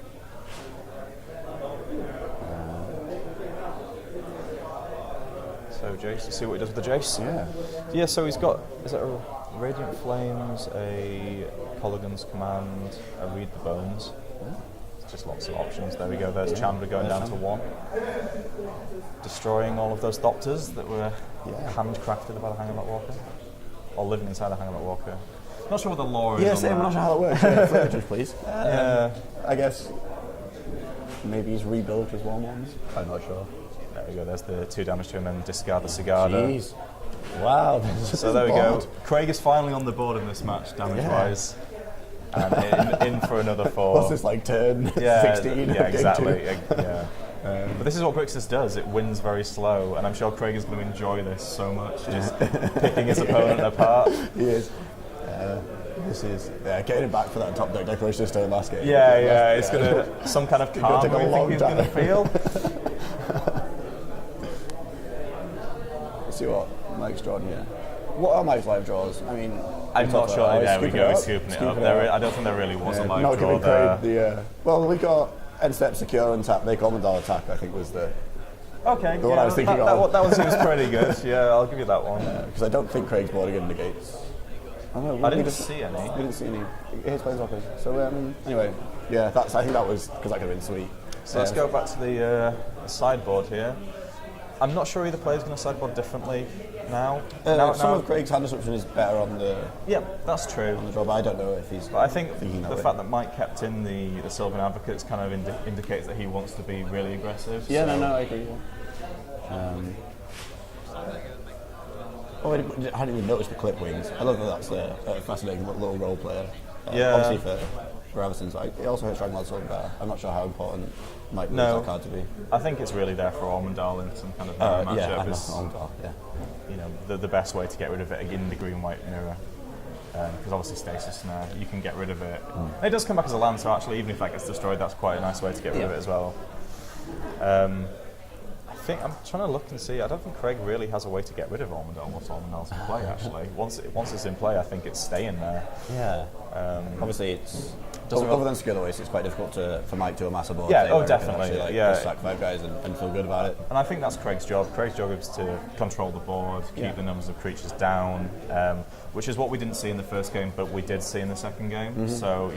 So Jace, you see what he does with the Jace? Yeah. Yeah, so he's got, is it a Radiant Flames, a Colligan's Command, a Read the Bones. Just lots of options. There we go, there's Chandra going down to 1. Destroying all of those Thopters that were handcrafted by the Hangabout Walker. Or living inside the Hangabout Walker. Not sure what the lore is. Yeah, same, I'm not sure how that works. Flavor please. I guess maybe he's rebuilt his 1/1s. I'm not sure. There we go, there's the 2 damage to him and discard the Sigarda. Jeez. Wow. So there we go. Craig is finally on the board in this match, damage-wise. And in for another 4. What's this, like turn 16? Yeah, exactly. Yeah. But this is what Grixis does. It wins very slow, and I'm sure Craig is going to enjoy this so much, just picking his opponent apart. He is. This is getting it back for that top deck decoration stone last game. Yeah, it's going to some kind of calm. Take a long he's going to feel. Let's see what Mike's drawn here. What are Mike's live draws? I mean, I'm not sure. There we go. He's scooping it up. I don't think there really was a live draw there. Well, we got end step secure and tap. They Mandal attack. I think was the. Okay. The one I was thinking of. That one seems pretty good. Yeah, I'll give you that one. Because I don't think Craig's boarding in negates. I didn't see any. We didn't see any. His planeswalkers. So anyway, I think that was because that could have been sweet. So let's go back to the sideboard here. I'm not sure either player's going to sideboard differently now. Some of Craig's hand assumption is better on the. Yeah, that's true. On the draw, but I don't know if he's. But I think the fact that Mike kept in the Sylvan Advocates kind of indicates that he wants to be really aggressive. Yeah, so. No, I agree. I hadn't even noticed the clip wings. I love that that's a fascinating little role player. Obviously for Everson's, he also hits Dragonlord Silver. I'm not sure how important Mike wants that card to be. I think it's really there for Ormondal in some kind of matchup. You know, the best way to get rid of it in the green-white mirror. Because obviously Stasis now, you can get rid of it. It does come back as a land, so actually even if that gets destroyed, that's quite a nice way to get rid of it as well. I'm trying to look and see. I don't think Craig really has a way to get rid of Ormondal once Ormondal's in play. Actually, once it's in play, I think it's staying there. Yeah. Obviously, it's other than skill away, it's quite difficult for Mike to amass a board. Yeah. Definitely. Just sack 5 guys and feel good about it. And I think that's Craig's job. Craig's job is to control the board, keep the numbers of creatures down, which is what we didn't see in the first game, but we did see in the second game. So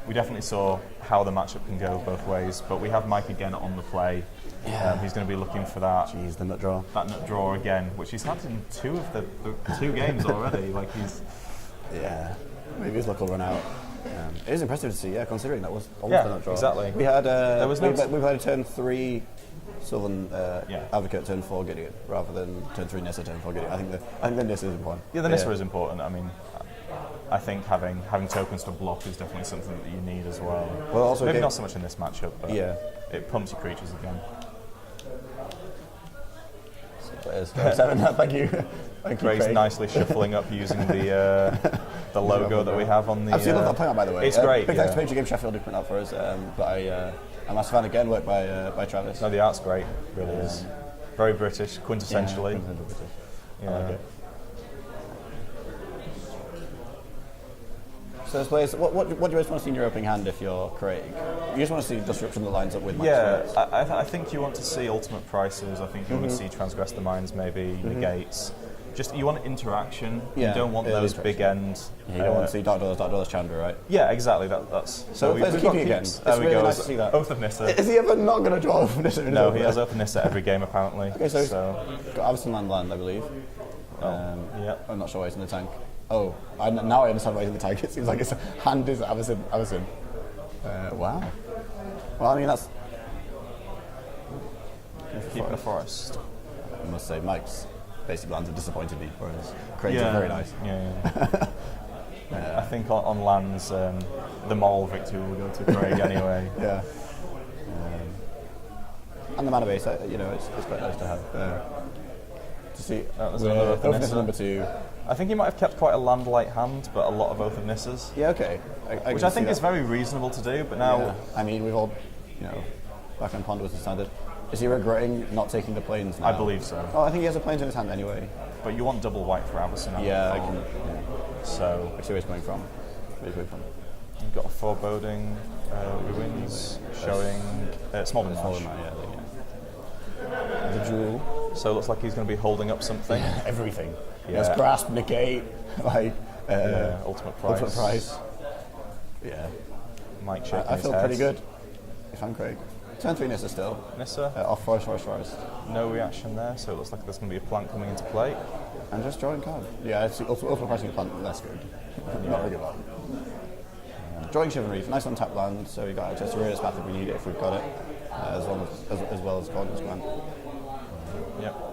we definitely saw how the matchup can go both ways. But we have Mike again on the play. Yeah. He's going to be looking for that. Jeez, the nut draw. That nut draw again, which he's had in 2 of the 2 games already. Like he's. Yeah. Maybe his luck will run out. It is impressive to see, considering that was almost a nut draw. Exactly. We had we played a turn 3 Southern Advocate, turn 4 Gideon, rather than turn 3 Nissa, turn 4 Gideon. I think the Nissa is important. Yeah, the Nissa is important. I mean, I think having tokens to block is definitely something that you need as well. Well, also maybe not so much in this matchup, but yeah, it pumps your creatures again. Thank you. Gray's nicely shuffling up using the logo that we have on the. I've seen that playing out, by the way. It's great. Big thanks to Page Game Sheffield who put out for us. But I'm a massive fan again, work by Travis. No, the art's great. Really is. Very British, quintessentially. Yeah, quintessentially British. Yeah. I like it. So, players, what do you guys want to see in your opening hand if you're Craig? You just want to see Disruption that lines up with Mike's I think you want to see ultimate prices. I think you want to see Transgress the Minds, maybe negates. Just you want interaction. Yeah, you don't want those big ends. Yeah, you don't want to see Dark Dollars Chandra, right? Yeah, exactly. That's so we've got keeping again. There it's we really go. Nice to see that. Oath of Nissa. Is he ever not going to draw Oath of Nissa? No, he has Oath of Nissa every game apparently. Okay, so got Avison land, I believe. Yeah. I'm not sure why he's in the tank. Oh, now I understand why he's in the tank. It seems like his hand is Avison. Wow. Well, I mean, that's... Keeping a forest. I must say, Mike's basic lands have disappointed me, whereas Craig's are very nice. Yeah. I think on lands, the moral victory will go to Craig anyway. Yeah. And the mana base, it's quite nice to have. To see Oath of Nissa number 2. I think he might have kept quite a land-light hand, but a lot of Oath of Nissas. Yeah, okay. Which I think is very reasonable to do, but now... Yeah. I mean, we've all, back when Pond was the standard. Is he regretting not taking the planes now? I believe so. Oh, I think he has the planes in his hand anyway. But you want double white for Avison. Yeah, I can... Yeah. So... I see where he's coming from. You've got a foreboding ruins showing... Smolden Marsh. The jewel. So it looks like he's going to be holding up something. Everything. Yeah. Yes, grasp, negate, ultimate price. Yeah. Mike shaking I his feel head. pretty good, if I'm Craig. Turn 3 Nissa still. Nissa. Off forest. No reaction there, so it looks like there's going to be a plant coming into play. And just drawing card. Yeah, it's also pricing a plant less good. Not very good value. Drawing Shivan Reef, nice untapped land, so we've got access to Radius Path if we need it, if we've got it, as well as Gordon's Grant. Yep.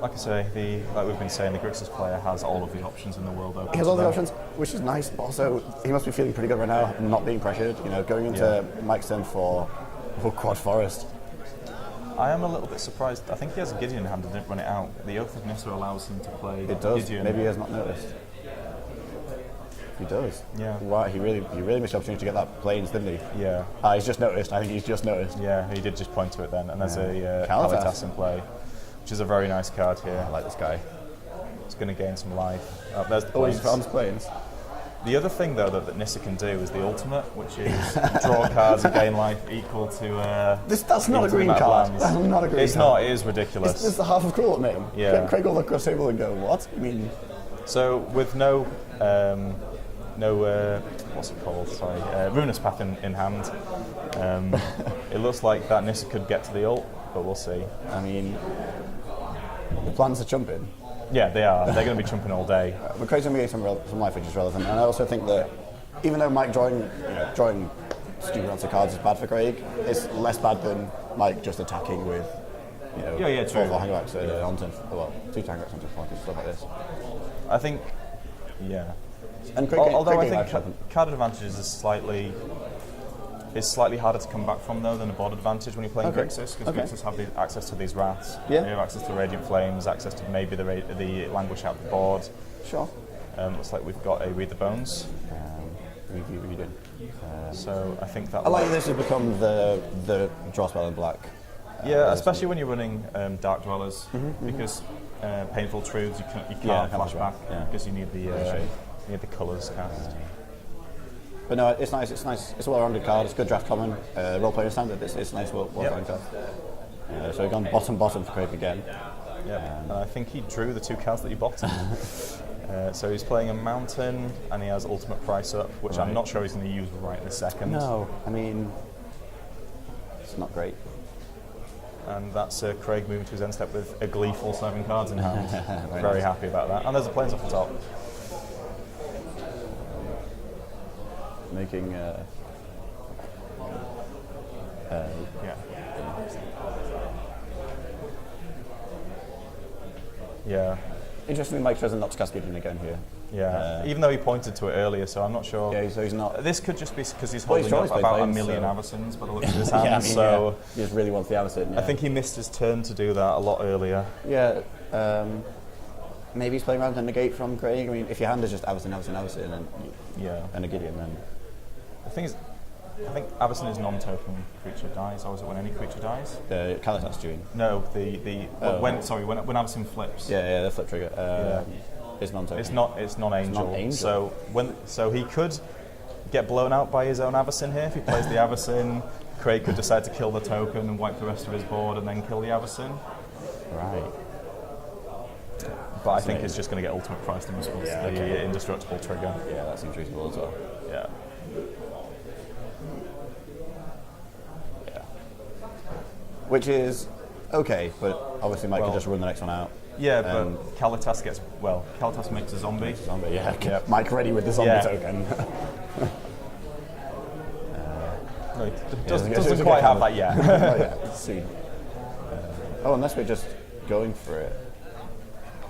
Like I say, like we've been saying, the Grixis player has all of the options in the world open. He has all the options, which is nice, but also he must be feeling pretty good right now, not being pressured, going into Mike's turn for Quad Forest. I am a little bit surprised. I think he has a Gideon hand and didn't run it out. The Oath of Nissa allows him to play It does. Gideon. Maybe he has not noticed. He does. Yeah. Wow, he really missed the opportunity to get that planes, didn't he? Yeah. He's just noticed. I think he's just noticed. Yeah, he did just point to it then. And there's a Kalitas Kalitas in play, which is a very nice card here. I like this guy. It's going to gain some life. There's the Oh, he's planes. on his planes. The other thing, though, that Nissa can do is the ultimate, which is draw cards and gain life equal to... That's not a green card. That's not a green card. It's not. It is ridiculous. It's the half of cool at name. Yeah. Craig will look across the table and go, what? I mean... So, with no what's it called? Sorry, Ruinous Path in hand. It looks like that Nissa could get to the ult, but we'll see. I mean, the plans are chumping. Yeah, they are. They're going to be chumping all day. But Craig's going to get some life, which is relevant. And I also think that even though Mike drawing stupid amounts of cards is bad for Craig, it's less bad than Mike just attacking with, true. 4 hangbacks onto 2 hangbacks onto pockets, stuff like this. I think, yeah. And Craig, Although Craig I think card advantages is slightly harder to come back from though than a board advantage when you're playing Grixis, because Grixis have access to these wraths. Yeah. They have access to Radiant Flames, access to maybe the Languish out the board. Sure. Looks like we've got a Read the Bones. Reading. So I think that. I like this has become the draw spell in black. Yeah, especially when you're running Dark Dwellers, because Painful Truths you can't flash back because you need the colours cast. But no, it's nice. It's a well-rounded card. It's a good draft common. Role player standard. It's a nice well-rounded card. So we've gone bottom for Craig again. Yeah, and I think he drew the 2 cards that you bottomed. So he's playing a mountain, and he has ultimate price up, which I'm not sure he's going to use right this second. No, I mean, it's not great. And that's Craig moving to his end step with a gleeful 7 cards in hand. Very nice. happy about that. And there's a planes off the top. Making yeah. Interestingly, Mike's chosen not to cast Gideon again here. Yeah, even though he pointed to it earlier, so I'm not sure. Yeah, so he's not. This could just be because he's holding up about a million Avacins by the looks of his hand. Yeah, I mean, so he just really wants the Avacyn. Yeah. I think he missed his turn to do that a lot earlier. Yeah, maybe he's playing around to negate from Craig. I mean, if your hand is just Avacyn, and a Gideon, then the thing is, I think Avacyn is non-token creature dies, or is it when any creature dies? The Kalitas doing. No, when Avacyn flips. Yeah, the flip trigger. It's non-token. It's non-angel. So he could get blown out by his own Avacyn here if he plays the Avacyn. Craig could decide to kill the token and wipe the rest of his board and then kill the Avacyn. Right. But I think it's just going to get ultimate priced in response to the indestructible trigger. Yeah, that seems reasonable as well. Yeah. Which is okay, but obviously Mike could just run the next one out. Yeah, but Kalitas makes a zombie. Yeah. Yep. Mike ready with the zombie token. No, he doesn't quite have that yet. Yeah, soon. Unless we're just going for it.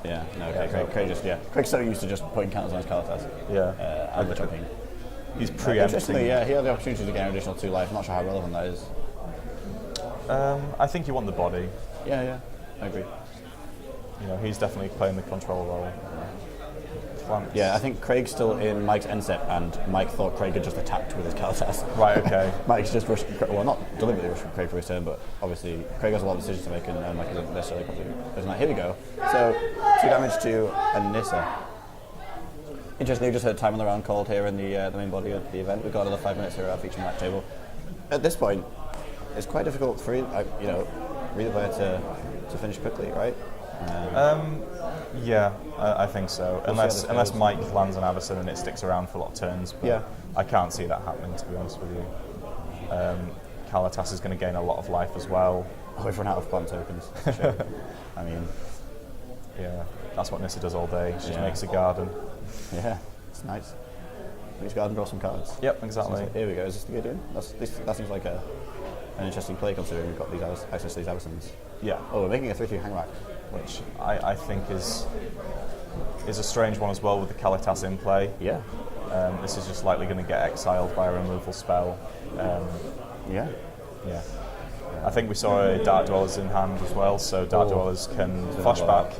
Yeah, no, okay. Craig's so used to just putting counters on his Kalitas. Yeah. And the jumping. He's preempting. Interestingly, he had the opportunity to get an additional 2 life. I'm not sure how relevant that is. I think you want the body. Yeah, I agree. He's definitely playing the control role. Plants. Yeah, I think Craig's still in Mike's end step, and Mike thought Craig had just attacked with his Kalitas. Right, okay. Mike's just rushing, well, not deliberately rushing Craig for his turn, but obviously Craig has a lot of decisions to make, and Mike isn't necessarily completely. Here we go. So, 2 damage to Anissa. Interestingly, we just heard time on the round called here in the main body of the event. We've got another 5 minutes here at our feature match table. At this point, it's quite difficult for either player to finish quickly, right? Yeah, I think so. Unless Mike lands an Avacyn and it sticks around for a lot of turns. But I can't see that happening, to be honest with you. Kalitas is going to gain a lot of life as well. We've run out of plant tokens. Sure. I mean, yeah, that's what Nissa does all day. She just makes a garden. Yeah, it's nice. Makes a garden, draw some cards. Yep, exactly. Here we go. Is this the Gideon? That seems like an interesting play considering we've got these access to these Avacyns. Yeah. Oh, we're making a 3/3 hangback. Which I think is a strange one as well with the Kalitas in play. Yeah. This is just likely going to get exiled by a removal spell. Yeah. I think we saw a Dark Dwellers in hand as well, so Dark Dwellers can flashback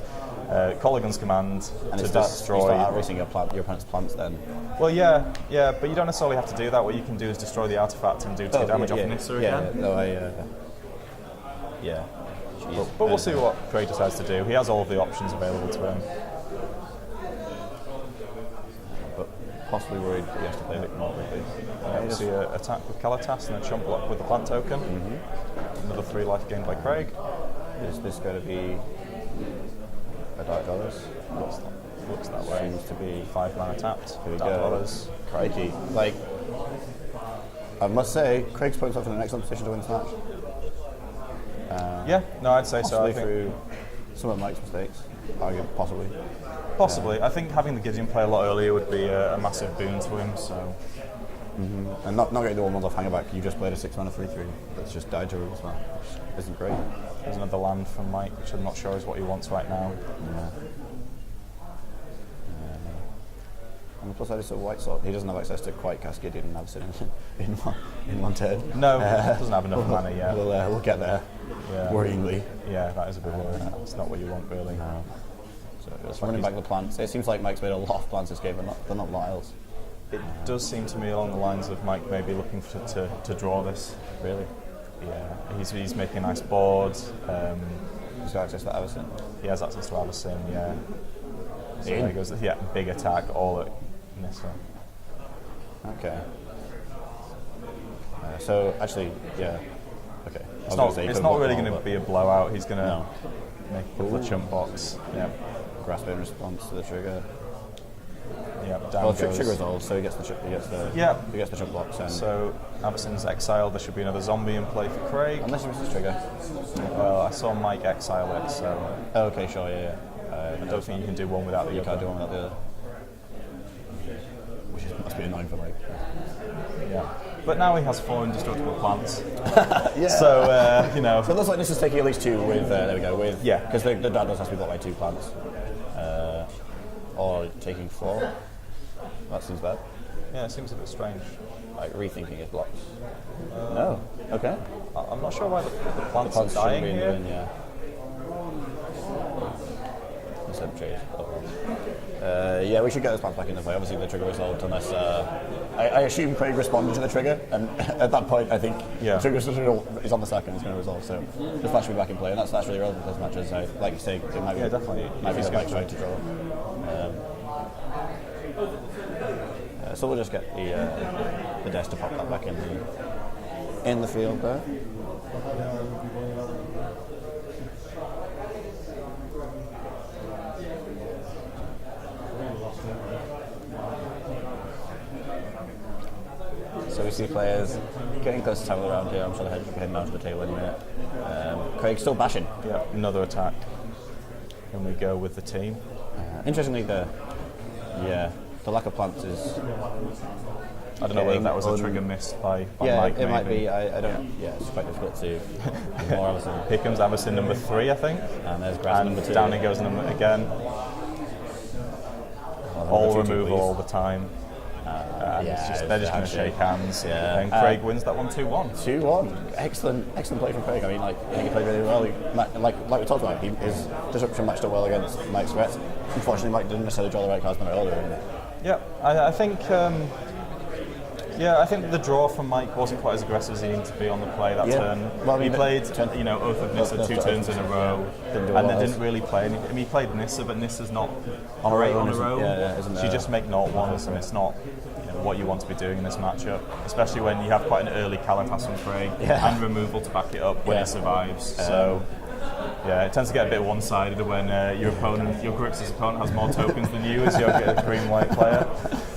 Colligan's command and to destroy. destroy. You start out-racing your opponent's plants then. Well, yeah, but you don't necessarily have to do that. What you can do is destroy the artifact and do 2 damage off Nissa again. Yeah. But we'll see what Craig decides to do. He has all of the options available to him. But possibly worried he has to play a bit more quickly. We'll see an attack with Kalitas and a chump block with the plant token. Another 3 life gained by Craig. Is this going to be a Dark Dwellers? Looks that way. Seems to be 5 mana tapped. Here we Dark go. Dwellers. Crikey. I must say, Craig's put himself in an excellent position to win this match. I'd say so. I think through some of Mike's mistakes, possibly. Possibly. I think having the Gideon play a lot earlier would be a massive boon to him. So. And not getting the 1/1 off hangback, you just played a 6 mana 3/3 that's just died to rules, which isn't great. There's another land from Mike, which I'm not sure is what he wants right now. And the plus side is White Sword. He doesn't have access to quite cast Gideon and Avacyn in one turn. No, doesn't have enough mana yet. We'll get there. Worryingly. Yeah, that is a bit worrying. It's not what you want, really. No. So just running back the plants. It seems like Mike's made a lot of plants this game, but not a lot else. It does seem to me along the lines of Mike maybe looking to draw this. Really? Yeah, he's making a nice board. He's got access to Avacyn. He has access to Avacyn, yeah. So there he goes, big attack, all at Nissa. Okay. So actually, yeah. Okay. It's not really going to be a blowout. He's going to make a couple of chump blocks. Yeah. Grasp in response to the trigger. Yeah, down Well, goes. trigger is old, so he gets the chunk blocks. And So Aberson's exiled. There should be another zombie in play for Craig. unless he misses trigger. Well, I saw Mike exile it, so Oh, okay, sure, yeah. I don't think you can do one without the You other. can't do one without the other. Which must be annoying for Mike. Yeah. But now he has 4 indestructible plants. Yeah. So, you know. So it looks like this is taking at least 2 with, there we go, with... Yeah. Because the dad does have to be blocked by 2 plants. Or taking 4. That seems bad. Yeah, it seems a bit strange. Like rethinking his blocks. No. Okay. I'm not sure why the plants Plants are dying shouldn't be in the here. bin, yeah. Instead of trees. Yeah, we should get those plants back into play. Obviously, the trigger was old unless... I assume Craig responded to the trigger, and at that point, I think the trigger is on the second, it's going to resolve. So the flash will be back in play, and that's really relevant to those matches. Like you say, it might be, definitely. Might be the right trying to draw. So we'll just get the desk to pop that back in the field there. So we see players getting close to time around here. I'm sure the head should be heading down to the table any minute. Craig's still bashing. Yeah, another attack. And we go with the team. Interestingly, the lack of plants is... I don't know whether that was a trigger missed by Mike. It might be. I don't... Yeah, it's quite difficult to... More Aberson. Here comes Aberson number 3, I think. And there's Grass number 2. Down he goes number again. All removal all the time. They're just going to shake hands. Yeah. And Craig wins that one 2-1. 2-1. Excellent play from Craig. I mean, I think he played really well. Like we talked about, his disruption matched up well against Mike's threats. Unfortunately, Mike didn't necessarily draw the right cards when earlier. Yeah, I think. I think the draw from Mike wasn't quite as aggressive as he needed to be on the play that turn. Well, I mean, he played, Oath of Nissa 2 turns in a row, and then didn't really play any. I mean, he played Nissa, but Nissa's not great on a row. She just make 0-1s, and it's not what you want to be doing in this matchup, especially when you have quite an early Kalatas from Craig and removal to back it up when it survives. So. Yeah, it tends to get a bit one-sided when your Grixis opponent has more tokens than you as your green-white player.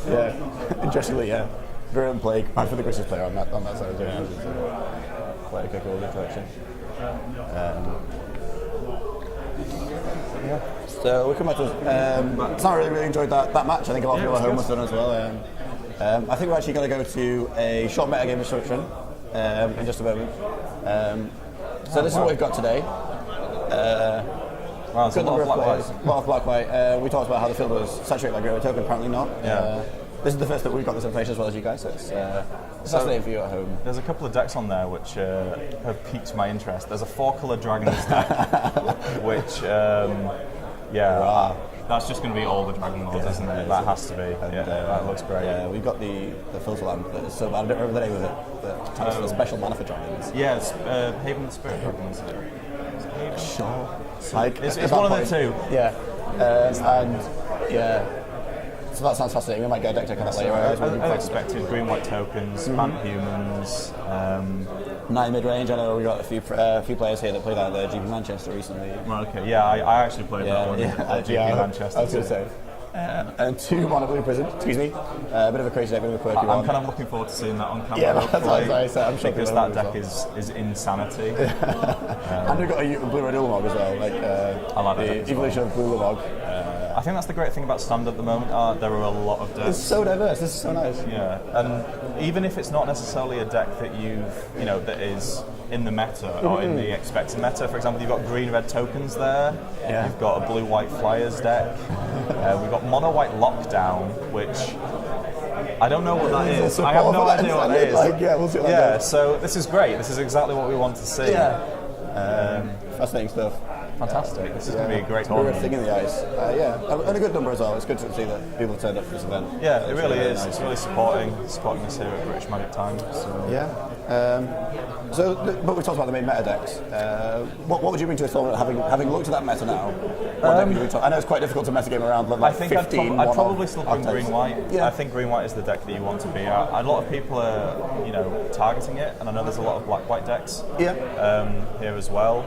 Yeah, interestingly, Virulent Plague, and for the Grixis player on that side of the game, quite a kick over the direction. So we come back to Sam really enjoyed that match. I think a lot of people at home have done as well. I think we're actually going to go to a short metagame instruction in just a moment. So this is what we've got today. Wow, it's a lot of black-white. A lot of black-white. We talked about how the field was saturated by grey token, apparently not. This is the first that we've got this information as well as you guys, so it's fascinating for you at home. There's a couple of decks on there which have piqued my interest. There's a 4-colour Dragons deck, which, that's just going to be all the Dragon Lords, isn't it? That has to be. And, that looks great. Yeah, we've got the filter lamp that is so bad. I don't remember the name of it. The special mana for Dragons. Yeah, it's Haven of the Spirit Dragons. Sure. It's one of the two. Yeah. So that sounds fascinating. We might get a deck on that later. I expected green-white tokens, Phantom Humans. 9 mid-range. I know we got a few players here that played out at GP Manchester recently. Okay, yeah, I actually played that one at GP Manchester. I was going to say. And 2 Mono Blue Prison, excuse me. A bit of a crazy deck, a bit of a quirky one. I'm kind of looking forward to seeing that on camera. Yeah, that's what I said. I'm sure because that deck is insanity. And we've got a Blue-Red Ulamog as well. I like the evolution of Blue Ulamog. I think that's the great thing about Standard at the moment. There are a lot of decks. It's so diverse. This is so nice. Yeah, and even if it's not necessarily a deck that that is in the meta or in the expected meta. For example, you've got green-red tokens there. Yeah. You've got a blue-white Flyers deck. We've got mono-white Lockdown, which I don't know what that is. I have no idea what that is. We'll see what that is. So this is great. This is exactly what we want to see. Fascinating stuff. Fantastic. This is going to be a great We're a tournament. thing in the ice. And a good number as well. It's good to see that people turned up for this event. Yeah, it really is. It's really supporting us here at British Magic Time. So. Yeah. But we talked about the main meta decks. What would you bring to a tournament, having looked at that meta now? What deck would you I know it's quite difficult to metagame around. Like I think 15, I'd probably still bring archetypes. green-white. Yeah. I think green-white is the deck that you want to be at. A lot of people are, targeting it, and I know there's a lot of black-white decks here as well.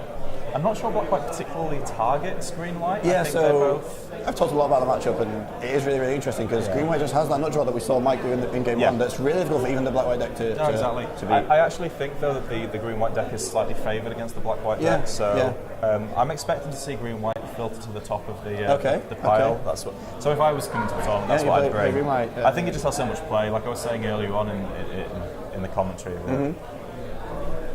I'm not sure Black White particularly targets Green White. Yeah, I think so I've talked a lot about the matchup, and it is really, really interesting because Green White just has that nut draw that we saw Mike do in game one. That's really difficult for even the Black White deck to beat. I actually think though that the Green White deck is slightly favoured against the Black White deck. So I'm expecting to see Green White filter to the top of the pile. Okay. That's what. So if I was coming to the tournament, that's what I'd bring. Green White, I think it just has so much play. Like I was saying earlier on in the commentary.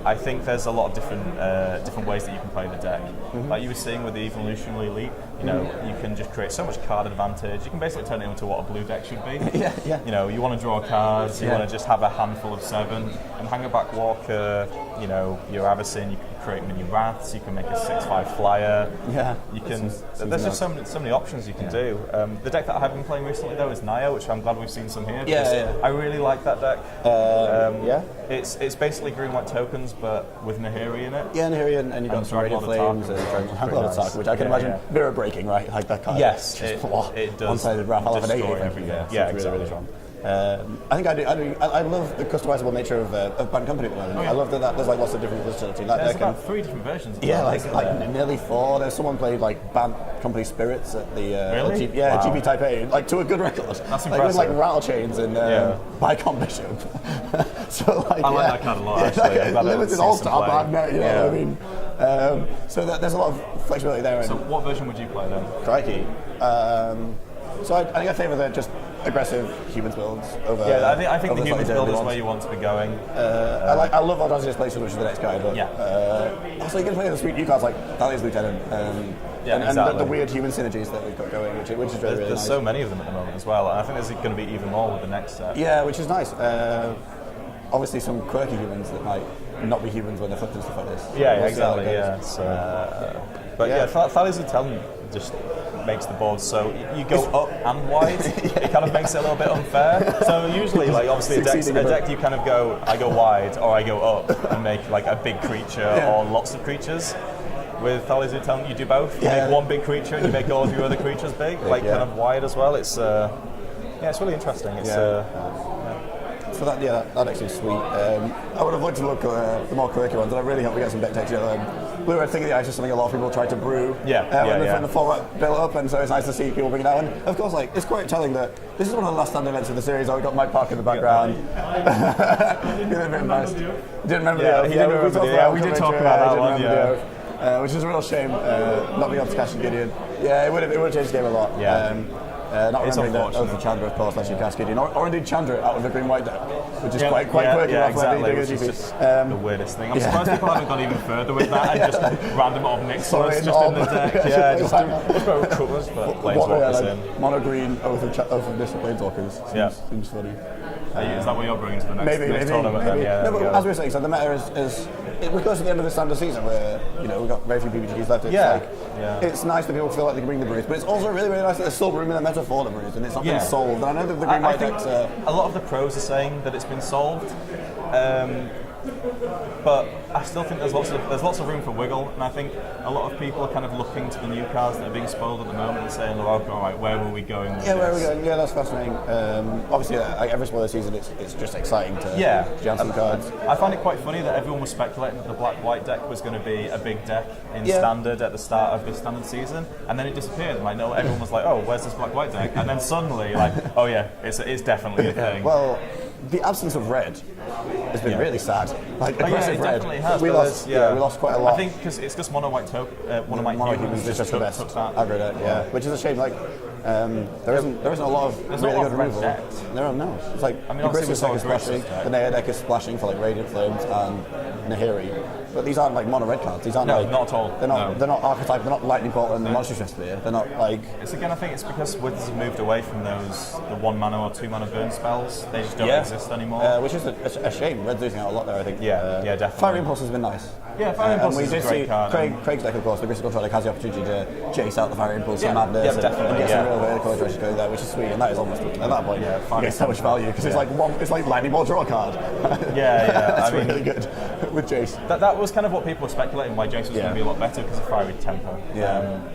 I think there's a lot of different ways that you can play the deck. Like you were saying with the Evolutionary Leap, you know, you can just create so much card advantage. You can basically turn it into what a blue deck should be. You know, you want to draw cards, you want to just have a handful of 7, and hang a back Walker, you know, your Avacyn, you can create mini Wraths, you can make a 6/5 flyer. You can. There's just so many options you can do. The deck that I have been playing recently though is Naya, which I'm glad we've seen some here. I really like that deck. It's basically Green White tokens, but with Nahiri in it. Yeah, Nahiri, and you've got some Radiant Flames and Dragon Attack, which I can imagine mirror breaking, right? Like that card. Yes, it does. One-sided Wrath. I'll have an 8 every day. Yeah, exactly. Really strong. I think I love the customizable nature of Band Company at the moment. I love that there's like lots of different versatility. Like there's about 3 different versions. Like nearly 4. There's someone played like Band Company Spirits at the GP Taipei, like to a good record. That's impressive. Like with like rattle chains and Bicon Bishop. So like I like that card a lot. Actually, limited all-star band. You know what I mean? So there's a lot of flexibility there. So what version would you play then? Crikey. So I think I favour the just aggressive humans builds over. I think the humans build is where you want to be going. I love Audacious Places, which is the next guy. But also you can play the sweet new cards like Thalia's Lieutenant and the weird human synergies that we've got going, which is really there's nice. So many of them at the moment as well, and I think there's going to be even more with the next set. Yeah, which is nice. Obviously, some quirky humans that might not be humans when they're flipped and stuff like this. Exactly. Thalia's Lieutenant just makes the board so you go up and wide. It kind of makes it a little bit unfair. So usually, like obviously a deck you kind of go, I go wide or I go up and make like a big creature or lots of creatures. With Thalia's Lieutenant, you do both. You make one big creature and you make all of your other creatures big, like kind of wide as well. It's it's really interesting. It's So that actually is sweet. I would have liked to look at the more quirky ones, and I really hope we get some deck takes together. Blue Red Thing of the Ice is something a lot of people try to brew when the format built up, and so it's nice to see people bring it out. And of course, like it's quite telling that this is one of the last stand events of the series. We've got Mike Park in the background. Didn't remember the we did talk about that one. Which is a real shame not being able to catch Gideon. Yeah, it would have changed the game a lot. Not remembering that over Chandra, of course, actually cast Gideon, or indeed Chandra out of the green white deck, which is quite quirky. Exactly. Which is just the weirdest thing. I'm surprised people haven't gone even further with that and just random off Nixlers just in the deck. Just put Cutlers, but Planeswalkers in. Mono green Oath of Distant Planeswalkers. Seems funny. Is that what you're bringing to the next tournament? Maybe. No, but as we were saying, so the meta is we're close to the end of the standard season where we've got very few PPGs left. It's nice that people feel like they can bring the brews, but it's also really, really nice that there's still room in the meta for the brews and it's not been solved. And I know that the green white decks a lot of the pros are saying that it's been solved. But I still think there's lots of room for wiggle, and I think a lot of people are kind of looking to the new cards that are being spoiled at the moment and saying, "All right, where were we going with this?" Where are we going? Yeah, that's fascinating. Obviously, every spoiler season, it's just exciting to jam some cards. I find it quite funny that everyone was speculating that the black-white deck was going to be a big deck in standard at the start of the standard season, and then it disappeared. And everyone was like, "Oh, where's this black-white deck?" And then suddenly, "Oh yeah, it's definitely a thing." Well, the absence of red has been really sad. Aggressive red. Definitely has. We lost quite a lot. I think because it's just mono white mono humans is just the best aggro deck. Which is a shame. There isn't a lot of really good removal. There are no. It's like the Grixis deck is splashing, the Naya deck is splashing for Radiant Flames and Nahiri. But these aren't mono red cards. These aren't not at all. They're not archetype. They're not Lightning Bolt and Monster Chester. They're not It's again. I think it's because Wizards have moved away from the 1 mana or 2 mana burn spells. They just don't exist anymore. Which is a shame. Red's losing out a lot there. I think. Definitely. Fire Impulse has been nice. Yeah, Fire Impulse is a great card. Craig's deck, of course, the Grixis Control deck has the opportunity to chase out the Fire Impulse and Madness and get some real vertical aggression going there, which is sweet. And that is almost at that point. You get so much value because it's like Lightning Bolt draw card. It's really good with Jace. That was kind of what people were speculating why Jace was going to be a lot better because of Fiery Temper.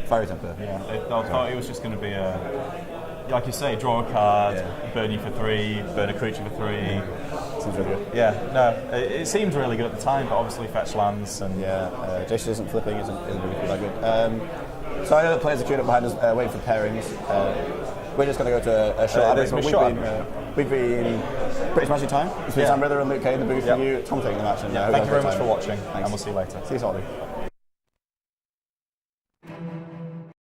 Fiery Temper. They thought it was just going to be like you say, draw a card, burn you for 3, burn a creature for 3. seems really good. Yeah, no, it seemed really good at the time, but obviously fetch lands and Jason isn't flipping, isn't really that good. So I know that players are queued up behind us, waiting for pairings. We're just going to go to a short we've been British Magic time. It's been Sam Rither and Luke Kay in the booth for you. Tom taking the match. And, thank you very much for watching, and we'll see you later. See you shortly.